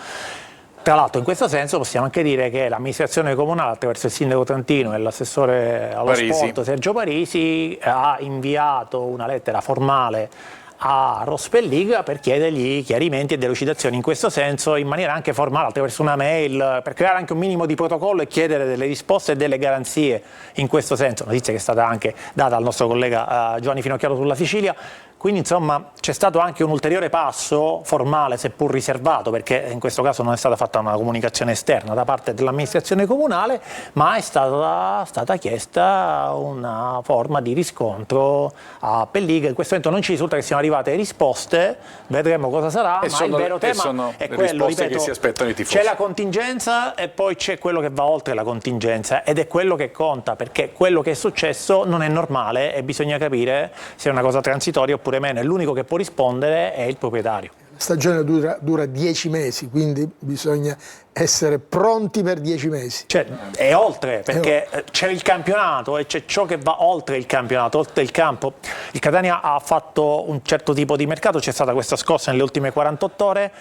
Tra l'altro in questo senso possiamo anche dire che l'amministrazione comunale attraverso il sindaco Trantino e l'assessore allo sport Sergio Parisi ha inviato una lettera formale a Rospelliga per chiedergli chiarimenti e delucidazioni in questo senso, in maniera anche formale, attraverso una mail, per creare anche un minimo di protocollo e chiedere delle risposte e delle garanzie in questo senso. Notizia che è stata anche data al nostro collega Giovanni Finocchiaro sulla Sicilia. Quindi insomma c'è stato anche un ulteriore passo formale, seppur riservato, perché in questo caso non è stata fatta una comunicazione esterna da parte dell'amministrazione comunale, ma è stata chiesta una forma di riscontro a Pelliga. In questo momento non ci risulta che siano arrivate risposte, vedremo cosa sarà, ma il vero tema è quello, ripeto, che si aspettano i tifosi. C'è la contingenza e poi c'è quello che va oltre la contingenza, ed è quello che conta, perché quello che è successo non è normale e bisogna capire se è una cosa transitoria oppure meno, e l'unico che può rispondere è il proprietario. La stagione dura 10 mesi, quindi bisogna essere pronti per 10 mesi. Cioè, è oltre, perché c'è il campionato e c'è ciò che va oltre il campionato, oltre il campo. Il Catania ha fatto un certo tipo di mercato, c'è stata questa scossa nelle ultime 48 ore.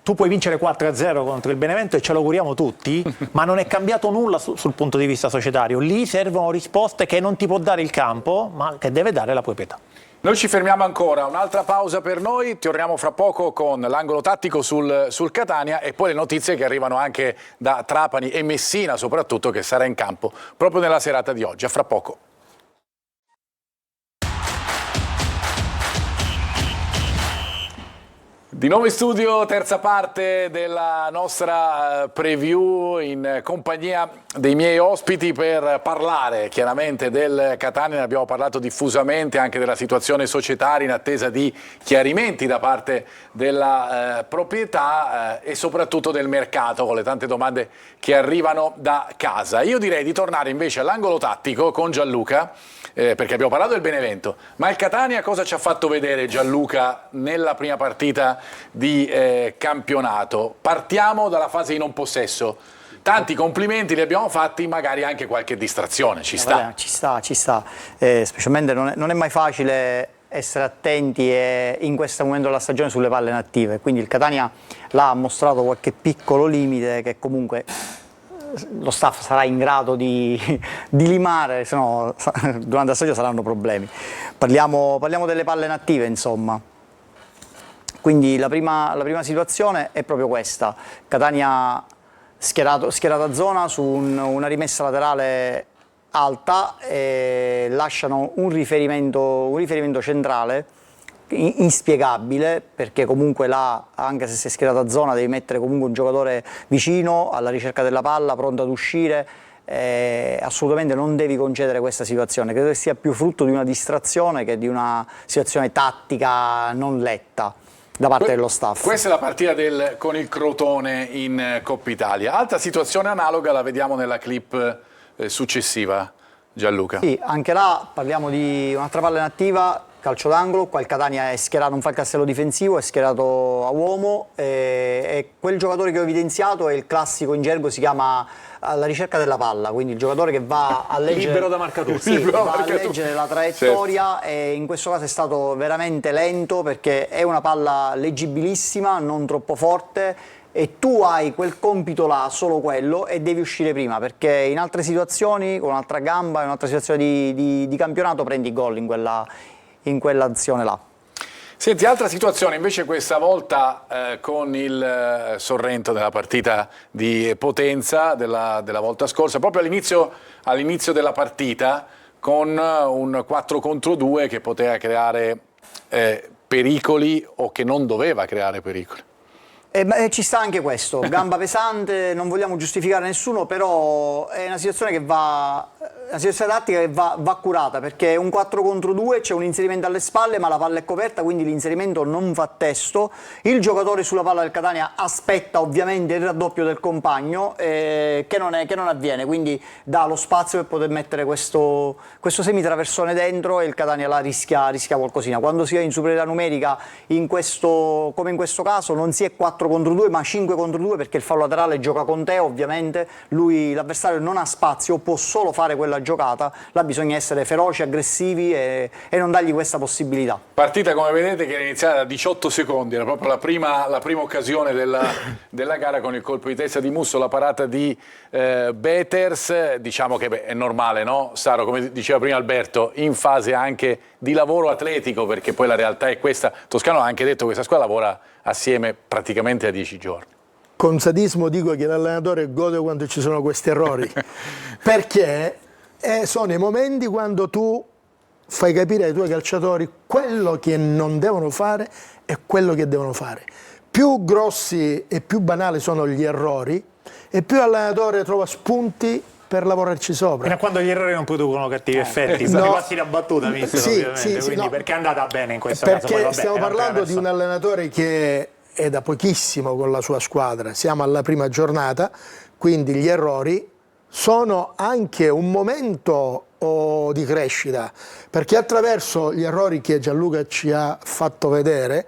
Tu puoi vincere 4-0 contro il Benevento e ce lo auguriamo tutti, ma non è cambiato nulla sul punto di vista societario. Lì servono risposte che non ti può dare il campo, ma che deve dare la proprietà. Noi ci fermiamo ancora, un'altra pausa per noi, torniamo fra poco con l'angolo tattico sul Catania e poi le notizie che arrivano anche da Trapani e Messina soprattutto, che sarà in campo proprio nella serata di oggi. A fra poco. Di nuovo in studio, terza parte della nostra preview in compagnia dei miei ospiti per parlare chiaramente del Catania. Ne abbiamo parlato diffusamente anche della situazione societaria in attesa di chiarimenti da parte della proprietà e soprattutto del mercato, con le tante domande che arrivano da casa. Io direi di tornare invece all'angolo tattico con Gianluca, perché abbiamo parlato del Benevento, ma il Catania cosa ci ha fatto vedere, Gianluca, nella prima partita di campionato? Partiamo dalla fase di non possesso. Tanti complimenti li abbiamo fatti, magari anche qualche distrazione, ci sta. Vabbè, ci sta. Specialmente non è mai facile essere attenti in questo momento della stagione sulle palle inattive, quindi il Catania l'ha mostrato qualche piccolo limite che comunque lo staff sarà in grado di limare, se no durante la stagione saranno problemi. Parliamo delle palle inattive, insomma. Quindi la prima situazione è proprio questa: Catania schierata zona su una rimessa laterale alta, e lasciano un riferimento centrale inspiegabile, perché comunque là, anche se sei schierata a zona, devi mettere comunque un giocatore vicino alla ricerca della palla, pronto ad uscire. Assolutamente non devi concedere questa situazione. Credo che sia più frutto di una distrazione che di una situazione tattica non letta da parte dello staff. Questa è la partita con il Crotone in Coppa Italia. Altra situazione analoga la vediamo nella clip successiva, Gianluca. Sì, anche là parliamo di un'altra palla inattiva, calcio d'angolo. Qua il Catania è schierato, non fa il castello difensivo, è schierato a uomo, e quel giocatore che ho evidenziato è il classico, in gergo si chiama alla ricerca della palla, quindi il giocatore che va a leggere, libero da marcatura. sì, va a leggere la traiettoria, e in questo caso è stato veramente lento, perché è una palla leggibilissima, non troppo forte, e tu hai quel compito là, solo quello, e devi uscire prima, perché in altre situazioni, con un'altra gamba, in un'altra situazione di campionato, prendi gol in quell'azione là. Senti, altra situazione invece questa volta con il Sorrento della partita di Potenza della volta scorsa, proprio all'inizio della partita, con un 4 contro 2 che poteva creare pericoli o che non doveva creare pericoli. Ci sta anche questo, gamba pesante, non vogliamo giustificare nessuno, però è una situazione tattica che va curata, perché è un 4 contro 2, c'è un inserimento alle spalle, ma la palla è coperta, quindi l'inserimento non fa testo. Il giocatore sulla palla del Catania aspetta ovviamente il raddoppio del compagno, che non avviene, quindi dà lo spazio per poter mettere questo semitraversone dentro, e il Catania là rischia qualcosina. Quando si è in superiorità numerica, come in questo caso, non si è 4 contro 2 ma 5 contro 2, perché il fallo laterale gioca con te, ovviamente l'avversario non ha spazio, può solo fare quella giocata. Là bisogna essere feroci, aggressivi e non dargli questa possibilità. Partita, come vedete, che è iniziata da 18 secondi, era proprio la prima occasione della gara, con il colpo di testa di Musso, la parata di Beters. Diciamo che è normale, no? Saro, come diceva prima Alberto, in fase anche di lavoro atletico, perché poi la realtà è questa. Toscano ha anche detto che questa squadra lavora assieme praticamente a 10 giorni. Con sadismo dico che l'allenatore gode quando ci sono questi errori, perché sono i momenti quando tu fai capire ai tuoi calciatori quello che non devono fare e quello che devono fare. Più grossi e più banali sono gli errori, e più l'allenatore trova spunti per lavorarci sopra. Fino a quando gli errori non producono cattivi effetti, no. quasi la battuta, mister, Sì, ovviamente, sì, quindi no. perché è andata bene in questo Perché caso? Poi, vabbè, stiamo è parlando di un allenatore che è da pochissimo con la sua squadra, siamo alla prima giornata, quindi gli errori sono anche un momento di crescita, perché attraverso gli errori che Gianluca ci ha fatto vedere,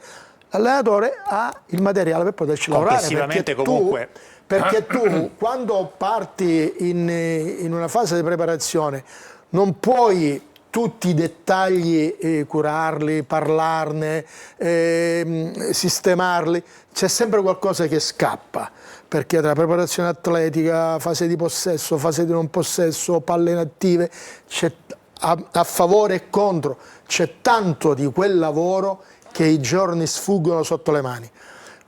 l'allenatore ha il materiale per poterci lavorare. Complessivamente comunque. Perché tu, quando parti in una fase di preparazione, non puoi tutti i dettagli curarli, parlarne, sistemarli, c'è sempre qualcosa che scappa, perché tra preparazione atletica, fase di possesso, fase di non possesso, palle inattive, c'è a favore e contro, c'è tanto di quel lavoro che i giorni sfuggono sotto le mani.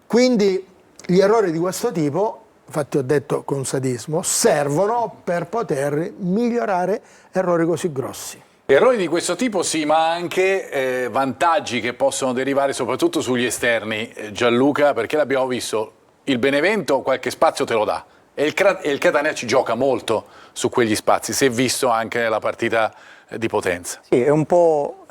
Quindi gli errori di questo tipo, infatti ho detto con sadismo, servono per poter migliorare errori così grossi. Errori di questo tipo sì, ma anche vantaggi che possono derivare soprattutto sugli esterni, Gianluca, perché l'abbiamo visto, il Benevento qualche spazio te lo dà, e il Catania ci gioca molto su quegli spazi, si è visto anche nella partita di Potenza. Sì, è un po'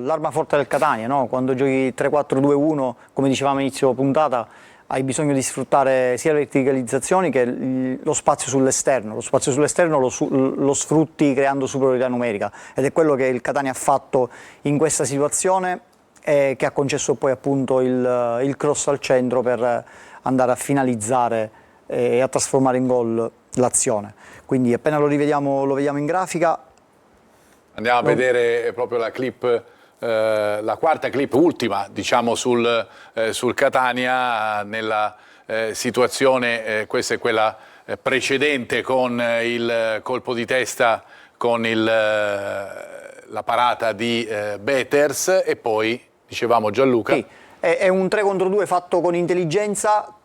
l'arma forte del Catania, no? Quando giochi 3-4-2-1, come dicevamo inizio puntata, hai bisogno di sfruttare sia le verticalizzazioni che lo spazio sull'esterno. Lo spazio sull'esterno lo sfrutti creando superiorità numerica, ed è quello che il Catania ha fatto in questa situazione, che ha concesso poi appunto il cross al centro per andare a finalizzare e a trasformare in gol l'azione. Quindi appena lo vediamo in grafica. Andiamo a vedere proprio la clip, la quarta clip, ultima, diciamo, sul Catania, nella situazione, questa è quella precedente con il colpo di testa con la parata di Betters e poi, dicevamo Gianluca... Sì. È un 3 contro 2 fatto con intelligenza,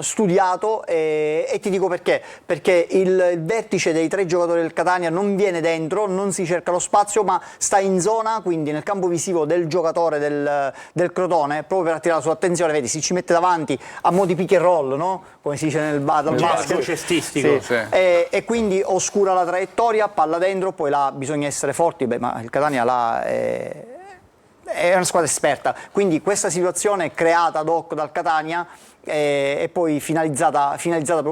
studiato e ti dico perché. Perché il vertice dei 3 giocatori del Catania non viene dentro, non si cerca lo spazio, ma sta in zona, quindi nel campo visivo del giocatore del Crotone, proprio per attirare la sua attenzione. Vedi, si ci mette davanti a mo' di pick and roll, no? Come si dice nel basket. Cestistico. Sì. E quindi oscura la traiettoria, palla dentro, poi là bisogna essere forti, ma il Catania là è una squadra esperta, quindi questa situazione creata ad hoc dal Catania e poi finalizzata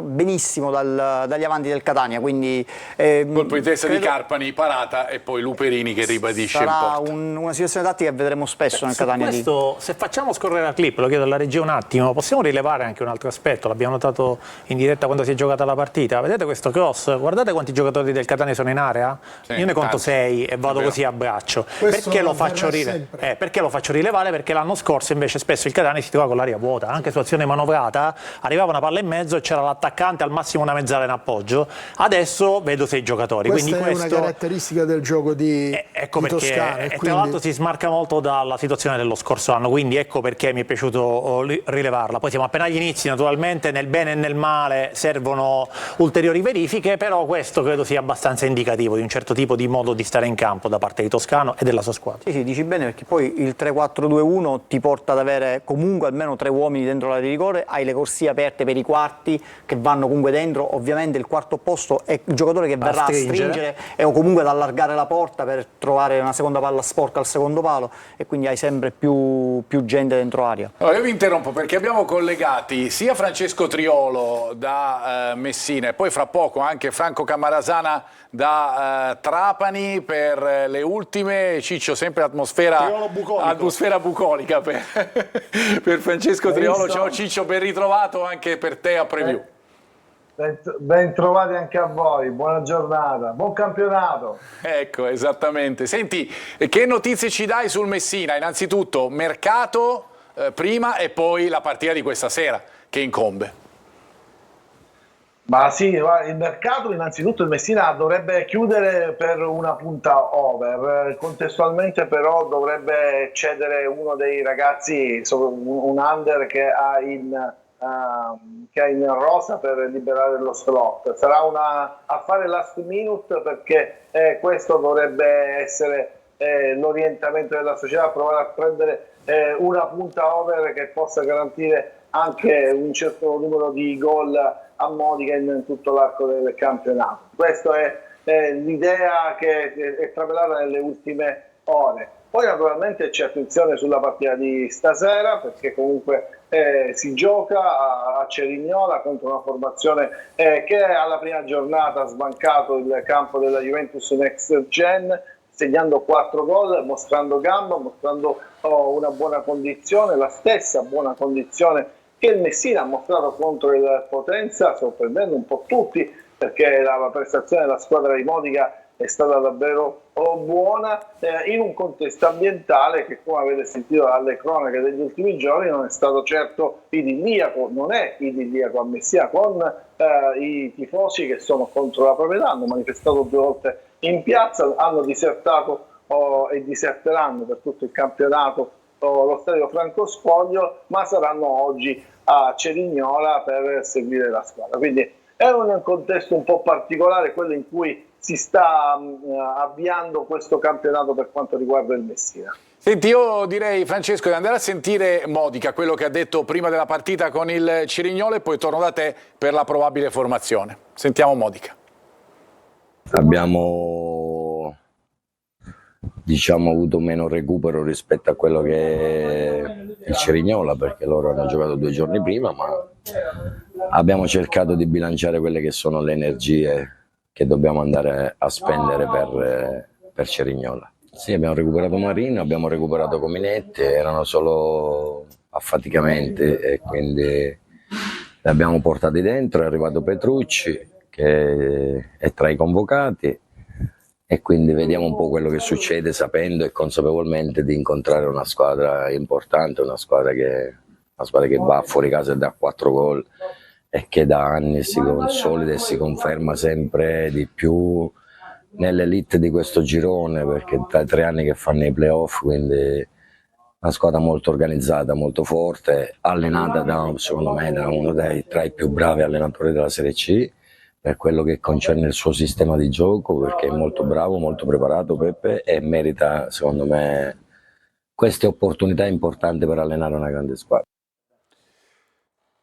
benissimo dagli avanti del Catania, quindi colpo di testa di Carpani, parata e poi Luperini che ribadisce in sarà porta. una situazione tattica che vedremo spesso nel Catania. Questo, se facciamo scorrere la clip, lo chiedo alla regia un attimo, possiamo rilevare anche un altro aspetto, l'abbiamo notato in diretta quando si è giocata la partita, vedete questo cross, guardate quanti giocatori del Catania sono in area? Sì, io ne conto tanti. 6 e vado così a braccio. Perché lo faccio rilevare? Perché l'anno scorso invece spesso il Catania si trova con l'aria vuota, anche su azione manovrata arrivava una palla in mezzo e c'era l'attaccante al massimo una mezzala in appoggio, adesso vedo 6 giocatori. Questa quindi è una caratteristica del gioco di Toscana. E tra l'altro si smarca molto dalla situazione dello scorso anno, quindi ecco perché mi è piaciuto rilevarla. Poi siamo appena agli inizi, naturalmente nel bene e nel male servono ulteriori verifiche, però questo credo sia abbastanza indicativo di un certo tipo di modo di stare in campo da parte di Toscano e della sua squadra. Sì, dici bene, perché poi il 3-4-2-1 ti porta ad avere comunque almeno 3 uomini dentro l'area di rigore, hai le corsie aperte per i quarti che vanno comunque dentro, ovviamente il quarto posto è il giocatore che verrà a stringere o comunque ad allargare la porta per trovare una seconda palla sporca al secondo palo e quindi hai sempre più gente dentro area. Allora io vi interrompo perché abbiamo collegati sia Francesco Triolo da Messina e poi fra poco anche Franco Camarasana da Trapani per le ultime. Ciccio, sempre atmosfera bucolica per Francesco Triolo. Ciao Ciccio, ben ritrovato anche per te a Preview. Ben trovati anche a voi, buona giornata, buon campionato. Ecco, esattamente. Senti, che notizie ci dai sul Messina? Innanzitutto mercato prima e poi la partita di questa sera che incombe. Ma sì, il mercato innanzitutto il Messina dovrebbe chiudere per una punta over, contestualmente però dovrebbe cedere uno dei ragazzi, un under che ha in rosa per liberare lo slot. Sarà una affare last minute perché questo dovrebbe essere l'orientamento della società, provare a prendere una punta over che possa garantire anche un certo numero di gol a modica in tutto l'arco del campionato. Questa è l'idea che è travelata nelle ultime ore. Poi naturalmente c'è attenzione sulla partita di stasera perché comunque si gioca a Cerignola contro una formazione che alla prima giornata ha sbancato il campo della Juventus Next Gen, segnando 4 gol, mostrando gamba, mostrando una buona condizione, la stessa buona condizione che il Messina ha mostrato contro il Potenza, sorprendendo un po' tutti perché la prestazione della squadra di Modica è stata davvero buona in un contesto ambientale che, come avete sentito dalle cronache degli ultimi giorni, non è stato certo idilliaco, non è idilliaco a Messina, con i tifosi che sono contro la proprietà, hanno manifestato 2 volte in piazza, hanno disertato e diserteranno per tutto il campionato lo stadio Franco Sfoglio, ma saranno oggi a Cerignola per seguire la squadra. Quindi è un contesto un po' particolare quello in cui si sta avviando questo campionato per quanto riguarda il Messina. Senti, io direi, Francesco, di andare a sentire Modica, quello che ha detto prima della partita con il Cerignola, e poi torno da te per la probabile formazione. Sentiamo Modica. Abbiamo avuto meno recupero rispetto a quello che è il Cerignola, perché loro hanno giocato 2 giorni prima, ma abbiamo cercato di bilanciare quelle che sono le energie che dobbiamo andare a spendere per Cerignola. Sì, abbiamo recuperato Marino, abbiamo recuperato Cominetti, erano solo affaticamenti e quindi li abbiamo portati dentro. È arrivato Petrucci che è tra i convocati e quindi vediamo un po' quello che succede, sapendo e consapevolmente di incontrare una squadra importante, una squadra che va fuori casa e dà 4 gol e che da anni si consolida e si conferma sempre di più nell'elite di questo girone, perché da 3 anni che fanno i playoff, quindi una squadra molto organizzata, molto forte, allenata secondo me da uno tra i più bravi allenatori della Serie C per quello che concerne il suo sistema di gioco, perché è molto bravo, molto preparato Peppe, e merita secondo me queste opportunità importanti per allenare una grande squadra.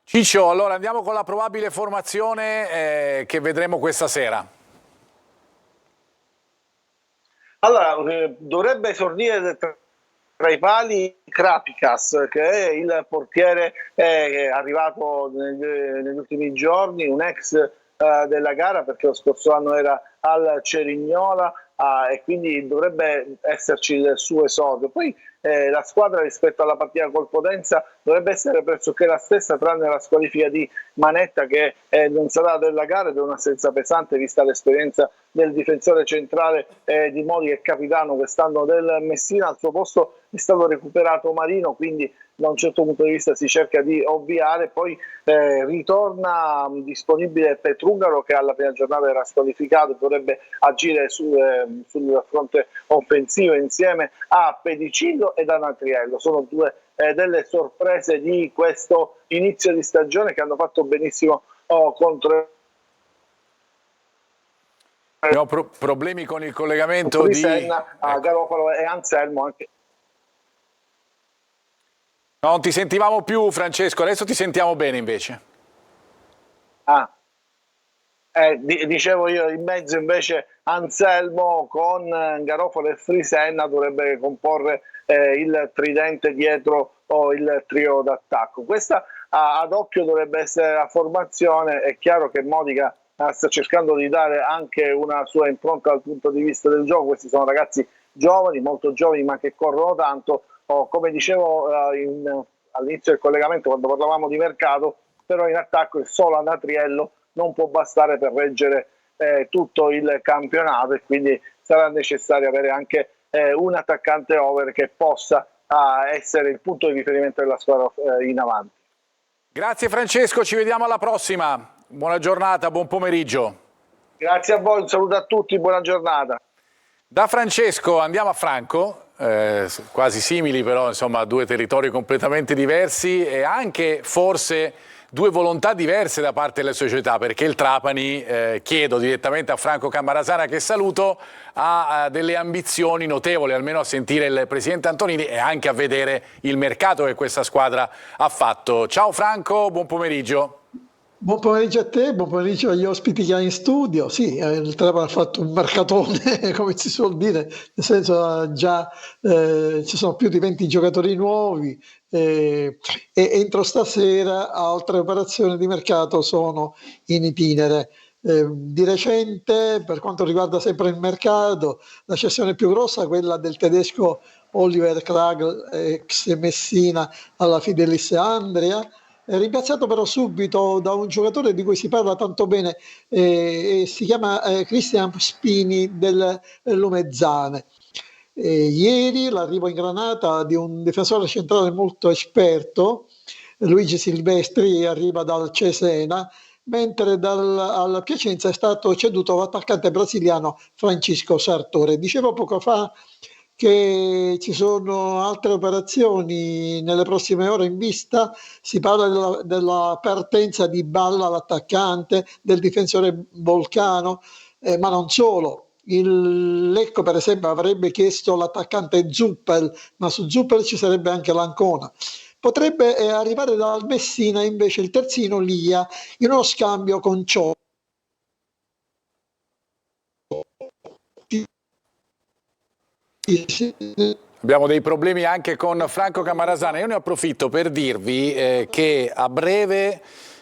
Ciccio, allora andiamo con la probabile formazione che vedremo questa sera. Allora, dovrebbe esordire tra i pali Krapikas, che è il portiere arrivato negli ultimi giorni, un ex della gara, perché lo scorso anno era al Cerignola, e quindi dovrebbe esserci il suo esordio. Poi la squadra rispetto alla partita col Potenza dovrebbe essere pressoché la stessa, tranne la squalifica di Manetta, che non sarà della gara ed è un'assenza pesante vista l'esperienza del difensore centrale di Modi, che è capitano quest'anno del Messina. Al suo posto è stato recuperato Marino, quindi da un certo punto di vista si cerca di ovviare. Poi ritorna disponibile Petrungaro, che alla prima giornata era squalificato, dovrebbe agire sul fronte offensivo insieme a Pedicillo ed a Natriello. Sono due delle sorprese di questo inizio di stagione, che hanno fatto benissimo contro. Abbiamo problemi con il collegamento di Garofalo e Anselmo anche. Non ti sentivamo più, Francesco, adesso ti sentiamo bene invece. Dicevo io, in mezzo invece Anselmo con Garofalo e Frisenna dovrebbe comporre il tridente dietro o il trio d'attacco. Questa ad occhio dovrebbe essere la formazione. È chiaro che Modica sta cercando di dare anche una sua impronta dal punto di vista del gioco. Questi sono ragazzi giovani, molto giovani, ma che corrono tanto. Come dicevo all'inizio del collegamento, quando parlavamo di mercato, però in attacco il solo Anatriello non può bastare per reggere tutto il campionato, e quindi sarà necessario avere anche un attaccante over che possa essere il punto di riferimento della squadra in avanti. Grazie Francesco, ci vediamo alla prossima. Buona giornata, buon pomeriggio. Grazie a voi, un saluto a tutti, buona giornata. Da Francesco andiamo a Franco, quasi simili però, insomma, due territori completamente diversi e anche forse due volontà diverse da parte delle società, perché il Trapani, chiedo direttamente a Franco Cammarasana, che saluto, ha delle ambizioni notevoli, almeno a sentire il presidente Antonini e anche a vedere il mercato che questa squadra ha fatto. Ciao Franco, buon pomeriggio. Buon pomeriggio a te, buon pomeriggio agli ospiti che hai in studio. Sì, il Trapani ha fatto un mercatone, come si suol dire, nel senso già ci sono più di 20 giocatori nuovi e entro stasera altre operazioni di mercato sono in itinere. Di recente, per quanto riguarda sempre il mercato, la cessione più grossa è quella del tedesco Oliver Kragl, ex Messina, alla Fidelis Andria, rimpiazzato però subito da un giocatore di cui si parla tanto bene, si chiama Cristian Spini del Lumezzane. Ieri l'arrivo in Granata di un difensore centrale molto esperto, Luigi Silvestri, arriva dal Cesena, mentre al Piacenza è stato ceduto l'attaccante brasiliano Francisco Sartore. Dicevo poco fa che ci sono altre operazioni nelle prossime ore in vista. Si parla della partenza di Balla, l'attaccante, del difensore Volcano, ma non solo. Il Lecco per esempio avrebbe chiesto l'attaccante Zuppel, ma su Zuppel ci sarebbe anche l'Ancona. Potrebbe arrivare dal Messina invece il terzino Lia in uno scambio con Ciò. Abbiamo dei problemi anche con Franco Cammarasana. Io ne approfitto per dirvi che a breve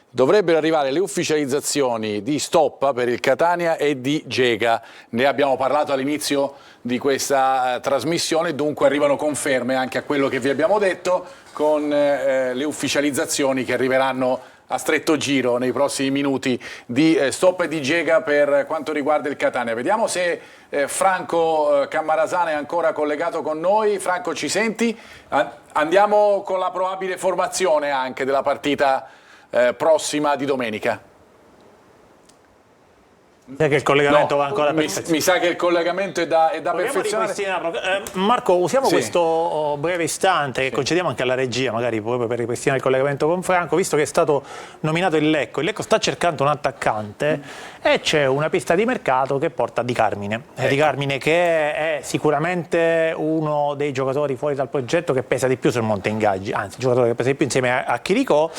dovrebbero arrivare le ufficializzazioni di Stoppa per il Catania e di Gega. Ne abbiamo parlato all'inizio di questa trasmissione, dunque arrivano conferme anche a quello che vi abbiamo detto, con le ufficializzazioni che arriveranno a stretto giro nei prossimi minuti di Stoppa e di Gega per quanto riguarda il Catania. Vediamo se Franco Cammarasana è ancora collegato con noi. Franco, ci senti? Andiamo con la probabile formazione anche della partita prossima di domenica. Che il collegamento va ancora mi sa che il collegamento è da perfezionare. Marco, usiamo Sì. questo breve istante che concediamo anche alla regia, magari proprio per ripristinare il collegamento con Franco, visto che è stato nominato il Lecco. Il Lecco sta cercando un attaccante e c'è una pista di mercato che porta Di Carmine. Di Carmine, che è sicuramente uno dei giocatori fuori dal progetto che pesa di più sul monte ingaggi, anzi il giocatore che pesa di più insieme a Chirico.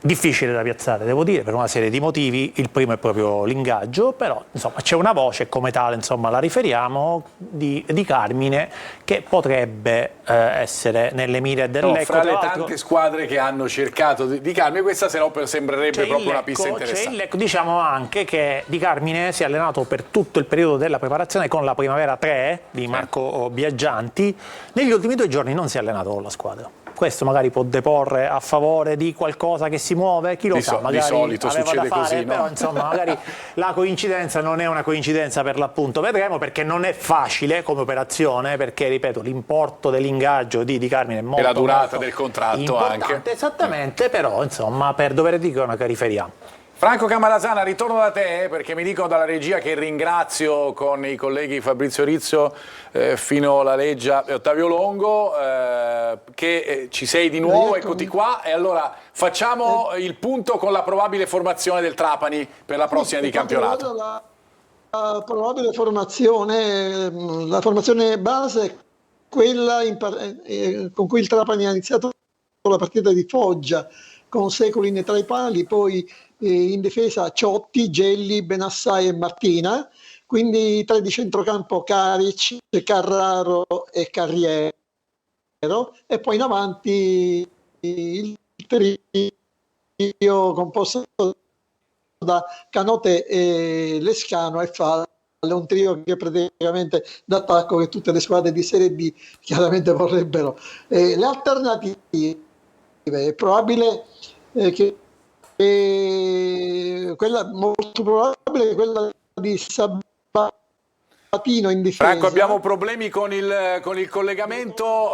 Difficile da piazzare, devo dire, per una serie di motivi. Il primo è proprio l'ingaggio, però insomma c'è una voce, come tale insomma la riferiamo, di Carmine, che potrebbe essere nelle mire del Lecco. Fra le tante squadre che hanno cercato Di Carmine, questa se no sembrerebbe proprio una pista interessante. C'è il Lecco, diciamo anche che Di Carmine si è allenato per tutto il periodo della preparazione con la Primavera 3 di Marco Biaggianti. Negli ultimi 2 giorni non si è allenato con la squadra. Questo magari può deporre a favore di qualcosa che si muove, chi lo sa, magari di solito aveva succede da fare, così, no? però insomma magari la coincidenza non è una coincidenza per l'appunto, vedremo, perché non è facile come operazione, perché ripeto l'importo dell'ingaggio di Carmine è molto, e la durata molto del contratto importante, anche. Esattamente, però insomma per dovere di cronaca riferiamo. Franco Cammarasana, ritorno da te perché mi dicono dalla regia che ringrazio con i colleghi Fabrizio Rizzo, Fino La Leggia e Ottavio Longo, che ci sei di nuovo, eccoti qua, e allora facciamo il punto con la probabile formazione del Trapani per la prossima di campionato. La probabile formazione, la formazione base, quella con cui il Trapani ha iniziato la partita di Foggia, con Seculin tra i pali, poi in difesa Ciotti, Gelli, Benassai e Martina, quindi 3 di centrocampo Caric, Carraro e Carriero, e poi in avanti il trio composto da Canote e Lescano e Falle, un trio che praticamente d'attacco che tutte le squadre di Serie D chiaramente vorrebbero. Le alternative, è probabile che quella molto probabile che quella di Sabatino in difesa. Franco, abbiamo problemi con il collegamento,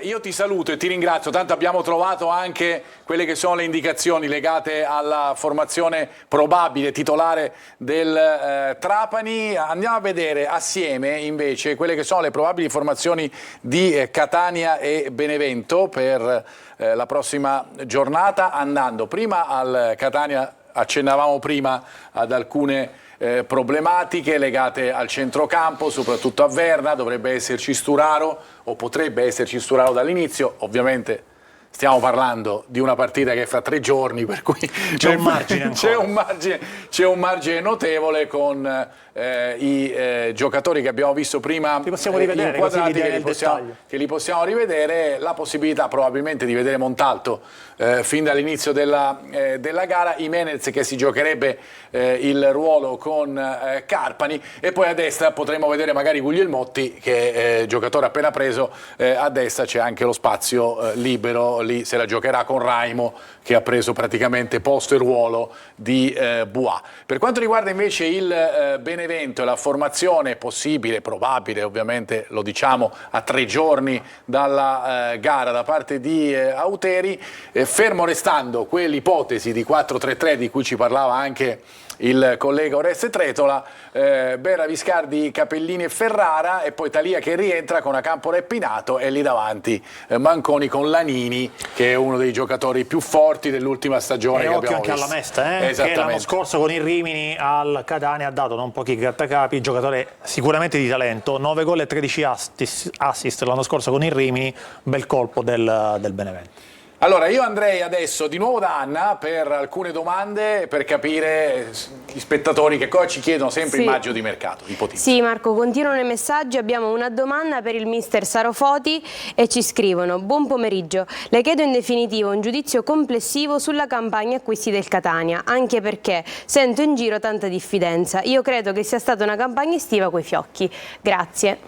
io ti saluto e ti ringrazio, tanto abbiamo trovato anche quelle che sono le indicazioni legate alla formazione probabile titolare del Trapani. Andiamo a vedere assieme invece quelle che sono le probabili formazioni di Catania e Benevento per la prossima giornata, andando prima al Catania. Accennavamo prima ad alcune problematiche legate al centrocampo, soprattutto a Verna. Dovrebbe esserci Sturaro, o potrebbe esserci Sturaro dall'inizio, ovviamente stiamo parlando di una partita che è fra 3 giorni, per cui c'è un margine notevole con i giocatori che abbiamo visto prima inquadrati, che li possiamo rivedere, la possibilità probabilmente di vedere Montalto fin dall'inizio della gara, Jimenez che si giocherebbe il ruolo con Carpani, e poi a destra potremmo vedere magari Guglielmotti, che è giocatore appena preso, a destra c'è anche lo spazio libero, lì se la giocherà con Raimo, che ha preso praticamente posto e ruolo di Bois. Per quanto riguarda invece il Benevento e la formazione possibile, probabile, ovviamente lo diciamo a 3 giorni dalla gara da parte di Auteri, fermo restando quell'ipotesi di 4-3-3 di cui ci parlava anche il collega Oreste Tretola, Berra, Viscardi, Capellini e Ferrara, e poi Talia che rientra con Acampora e Pinato, e lì davanti Manconi con Lanini, che è uno dei giocatori più forti dell'ultima stagione. E che abbiamo anche visto. Alla Mesta, che l'anno scorso con il Rimini al Catania ha dato non pochi grattacapi, giocatore sicuramente di talento, 9 gol e 13 assist l'anno scorso con il Rimini, bel colpo del Benevento. Allora, io andrei adesso di nuovo da Anna per alcune domande, per capire gli spettatori che cosa ci chiedono sempre in maggio di mercato. Ipotizzo. Sì, Marco, continuano i messaggi. Abbiamo una domanda per il mister Sarofoti e ci scrivono: buon pomeriggio, le chiedo in definitivo un giudizio complessivo sulla campagna acquisti del Catania, anche perché sento in giro tanta diffidenza. Io credo che sia stata una campagna estiva coi fiocchi. Grazie.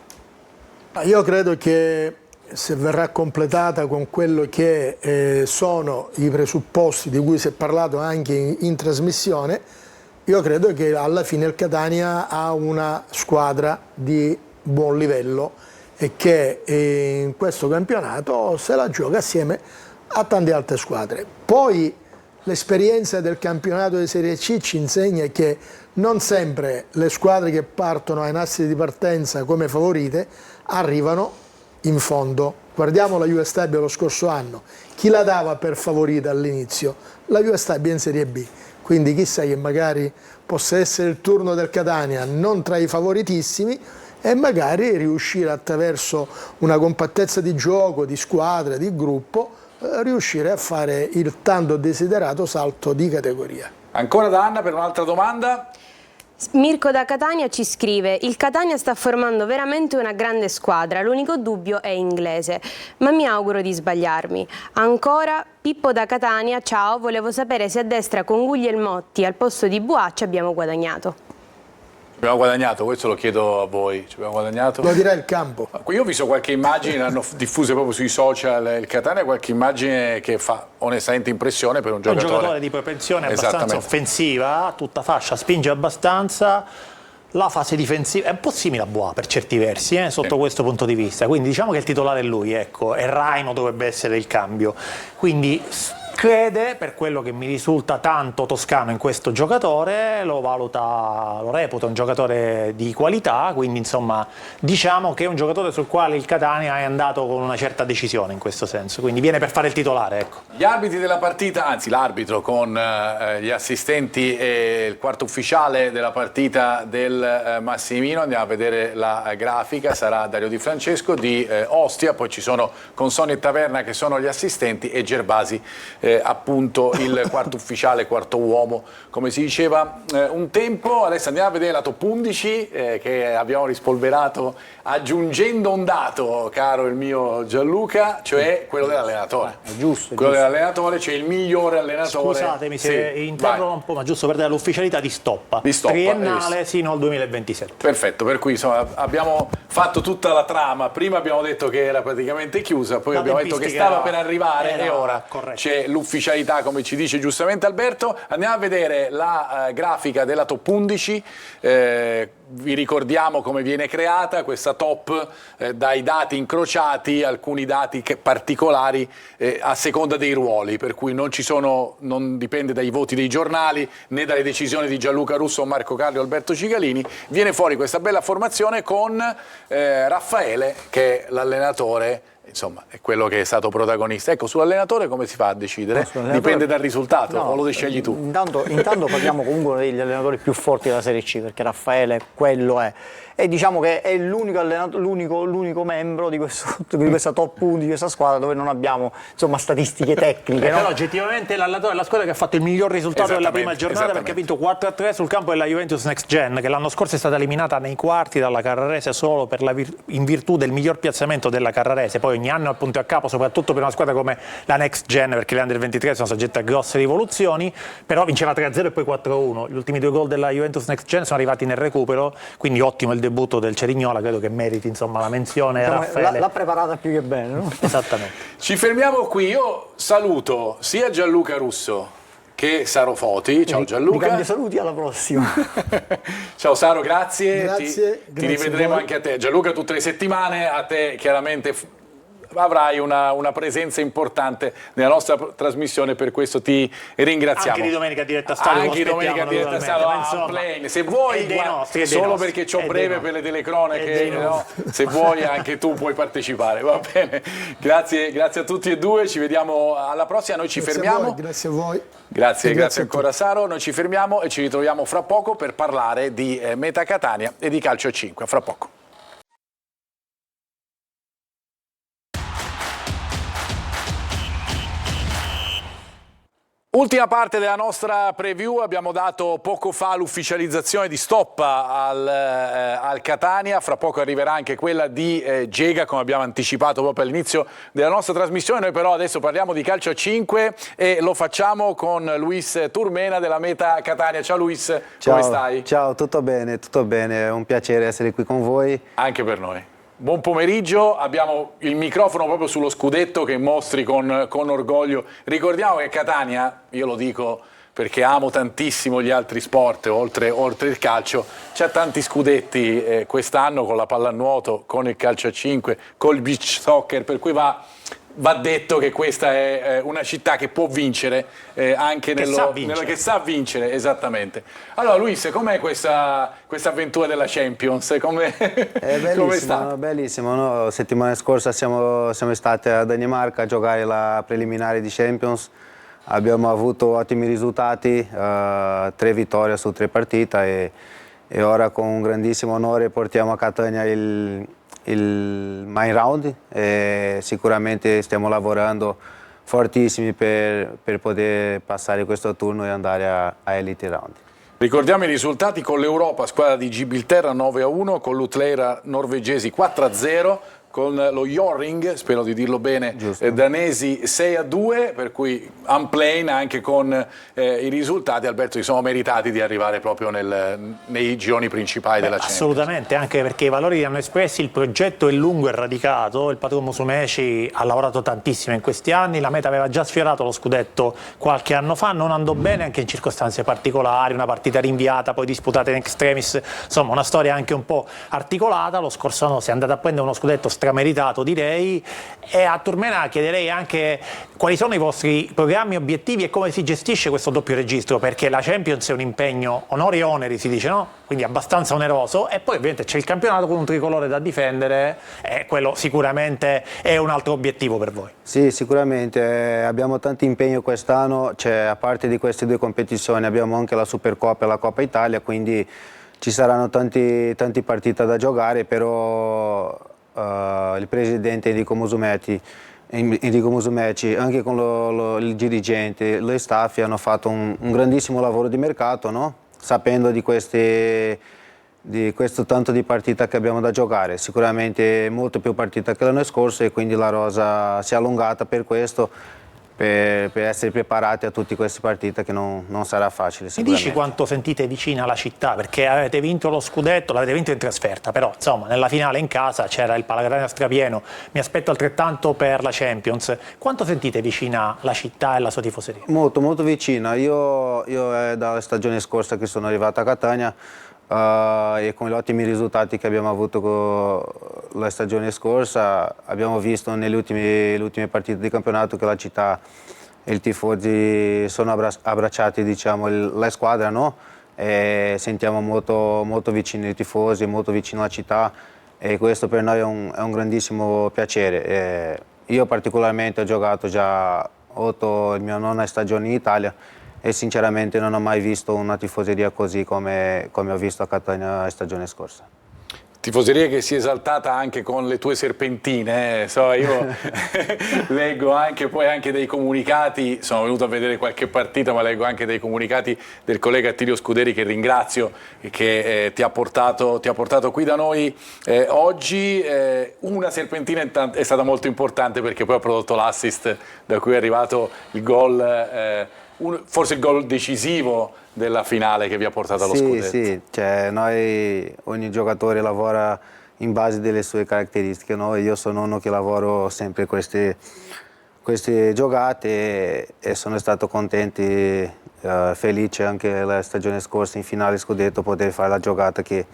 Io credo che se verrà completata con quello che sono i presupposti di cui si è parlato anche in trasmissione, io credo che alla fine il Catania ha una squadra di buon livello e che in questo campionato se la gioca assieme a tante altre squadre. Poi l'esperienza del campionato di Serie C ci insegna che non sempre le squadre che partono ai nastri di partenza come favorite arrivano in fondo. Guardiamo la Juve Stabia lo scorso anno, chi la dava per favorita all'inizio? La Juve Stabia in Serie B, quindi chissà che magari possa essere il turno del Catania non tra i favoritissimi e magari riuscire attraverso una compattezza di gioco, di squadra, di gruppo, riuscire a fare il tanto desiderato salto di categoria. Ancora da Anna per un'altra domanda. Mirko da Catania ci scrive: il Catania sta formando veramente una grande squadra, l'unico dubbio è inglese, ma mi auguro di sbagliarmi. Ancora Pippo da Catania, ciao, volevo sapere se a destra con Guglielmotti al posto di Buacci abbiamo guadagnato. Abbiamo guadagnato, questo lo chiedo a voi, ci abbiamo guadagnato? Lo dirà il campo. Io ho visto qualche immagine, l'hanno diffuse proprio sui social, il Catania, qualche immagine che fa onestamente impressione per un giocatore. Un giocatore di propensione abbastanza offensiva, tutta fascia, spinge abbastanza, la fase difensiva è un po' simile a Boa per certi versi, sotto questo punto di vista, quindi diciamo che il titolare è lui, ecco, e Raimo dovrebbe essere il cambio, quindi crede, per quello che mi risulta tanto toscano in questo giocatore, lo reputa un giocatore di qualità, quindi insomma diciamo che è un giocatore sul quale il Catania è andato con una certa decisione in questo senso, quindi viene per fare il titolare, ecco. Gli arbitri della partita, anzi l'arbitro con gli assistenti e il quarto ufficiale della partita del Massimino, andiamo a vedere la grafica, sarà Dario Di Francesco di Ostia, poi ci sono Consoni e Taverna che sono gli assistenti e Gerbasi appunto il quarto ufficiale, quarto uomo, come si diceva un tempo. Adesso andiamo a vedere la top 11 che abbiamo rispolverato aggiungendo un dato, caro il mio Gianluca, cioè quello dell'allenatore. Giusto. Quello dell'allenatore, cioè il migliore allenatore. Scusatemi se interrompo un po', ma giusto per dare l'ufficialità di Stoppa. Triennale sino al 2027. Perfetto, per cui insomma abbiamo fatto tutta la trama, prima abbiamo detto che era praticamente chiusa, poi abbiamo detto che stava per arrivare e ora c'è l'ufficialità, come ci dice giustamente Alberto. Andiamo a vedere la grafica della top 11, vi ricordiamo come viene creata questa top dai dati incrociati, alcuni dati particolari a seconda dei ruoli, per cui non dipende dai voti dei giornali né dalle decisioni di Gianluca Russo, Marco Carli o Alberto Cigalini. Viene fuori questa bella formazione con Raffaele che è l'allenatore, insomma è quello che è stato protagonista. Ecco, sull'allenatore come si fa a decidere? Dipende dal risultato, o lo scegli tu? Intanto parliamo comunque uno degli allenatori più forti della Serie C, perché Raffaele quello è. E diciamo che è l'unico membro di questa top 1 di questa squadra dove non abbiamo insomma statistiche tecniche. Però oggettivamente l'allenatore della squadra che ha fatto il miglior risultato della prima giornata, perché ha vinto 4-3 sul campo della Juventus Next Gen, che l'anno scorso è stata eliminata nei quarti dalla Carrarese solo in virtù del miglior piazzamento della Carrarese. Poi ogni anno è al punto e a capo, soprattutto per una squadra come la Next Gen, perché le Under 23 sono soggette a grosse rivoluzioni, però vinceva 3-0 e poi 4-1. Gli ultimi 2 gol della Juventus Next Gen sono arrivati nel recupero, quindi ottimo il debutto del Cerignola, credo che meriti insomma la menzione. Raffaele l'ha preparata più che bene, no? Esattamente. Ci fermiamo qui, io saluto sia Gianluca Russo che Saro Foti. Ciao Gianluca. Vi cambio saluti, alla prossima. Ciao Saro, grazie. Grazie, ti rivedremo anche a te. Gianluca tutte le settimane, a te chiaramente avrai una presenza importante nella nostra trasmissione, per questo ti ringraziamo. Anche di domenica diretta stadio. Anche domenica diretta stadio, se vuoi, solo perché c'ho breve per le telecronache, no? Se vuoi anche tu puoi partecipare, va bene. Grazie a tutti e due, ci vediamo alla prossima, noi ci fermiamo. Grazie a voi. Grazie ancora Saro, noi ci fermiamo e ci ritroviamo fra poco per parlare di Meta Catania e di calcio a 5, fra poco. Ultima parte della nostra preview, abbiamo dato poco fa l'ufficializzazione di Stoppa al Catania, fra poco arriverà anche quella di Gega, come abbiamo anticipato proprio all'inizio della nostra trasmissione. Noi però adesso parliamo di calcio a 5 e lo facciamo con Luis Turmena della Meta Catania. Ciao Luis, come stai? Ciao, tutto bene, è un piacere essere qui con voi. Anche per noi. Buon pomeriggio, abbiamo il microfono proprio sullo scudetto che mostri con orgoglio. Ricordiamo che Catania, io lo dico perché amo tantissimo gli altri sport oltre il calcio, c'ha tanti scudetti quest'anno con la pallanuoto, con il calcio a 5, col beach soccer, per cui va va detto che questa è una città che può vincere anche che sa vincere, esattamente. Allora Luis, com'è questa avventura della Champions? Come è stata? Bellissimo, no? Settimana scorsa siamo stati a Danimarca a giocare la preliminare di Champions, abbiamo avuto ottimi risultati, 3 vittorie su 3 partite e ora con un grandissimo onore portiamo a Catania il main round e sicuramente stiamo lavorando fortissimi per poter passare questo turno e andare a Elite Round. Ricordiamo i risultati con l'Europa, squadra di Gibilterra 9-1, con l'Utleira norvegesi 4-0, con lo Jorring, spero di dirlo bene, danesi 6-2, per cui unplane anche con i risultati, Alberto, si sono meritati di arrivare proprio nei gironi principali della Champions. Assolutamente, anche perché i valori li hanno espressi, il progetto è lungo e radicato, il Patron Musumeci ha lavorato tantissimo in questi anni, la meta aveva già sfiorato lo scudetto qualche anno fa, non andò bene anche in circostanze particolari, una partita rinviata, poi disputata in extremis, insomma una storia anche un po' articolata. Lo scorso anno si è andato a prendere uno scudetto strameritato, direi, e a Turmena chiederei anche quali sono i vostri programmi, obiettivi e come si gestisce questo doppio registro, perché la Champions è un impegno onori e oneri, si dice, no? Quindi abbastanza oneroso, e poi ovviamente c'è il campionato con un tricolore da difendere e quello sicuramente è un altro obiettivo per voi. Sì, sicuramente abbiamo tanti impegni quest'anno, a parte di queste 2 competizioni abbiamo anche la Supercoppa e la Coppa Italia, quindi ci saranno tanti partite da giocare, però il presidente Enrico Musumeci, anche con il dirigente, lo staff hanno fatto un grandissimo lavoro di mercato, no? Sapendo di questo tanto di partita che abbiamo da giocare, sicuramente molto più partita che l'anno scorso e quindi la rosa si è allungata per questo, per essere preparati a tutte queste partite che non sarà facile sicuramente. Mi dici quanto sentite vicina la città, perché avete vinto lo scudetto, l'avete vinto in trasferta, però insomma nella finale in casa c'era il Palagrana strapieno, mi aspetto altrettanto per la Champions. Quanto sentite vicina la città e la sua tifoseria? Molto, molto vicina, io dalla stagione scorsa che sono arrivato a Catania e con gli ottimi risultati che abbiamo avuto con la stagione scorsa abbiamo visto nelle ultime partite di campionato che la città e i tifosi sono abbracciati, diciamo, la squadra, no? E sentiamo molto, molto vicini i tifosi, molto vicino alla città e questo per noi è un grandissimo piacere. Io particolarmente ho giocato già la mia 9ª stagione in Italia e sinceramente non ho mai visto una tifoseria così come ho visto a Catania la stagione scorsa. Tifoseria che si è esaltata anche con le tue serpentine, io leggo anche dei comunicati, sono venuto a vedere qualche partita ma leggo anche dei comunicati del collega Attilio Scuderi che ringrazio e che ti ha portato qui da noi oggi. Una serpentina è stata molto importante perché poi ha prodotto l'assist da cui è arrivato il gol, forse il gol decisivo della finale che vi ha portato allo scudetto. Sì, ogni giocatore lavora in base delle sue caratteristiche, no? Io sono uno che lavoro sempre queste giocate e sono stato contento, felice anche la stagione scorsa in finale scudetto poter fare la giocata che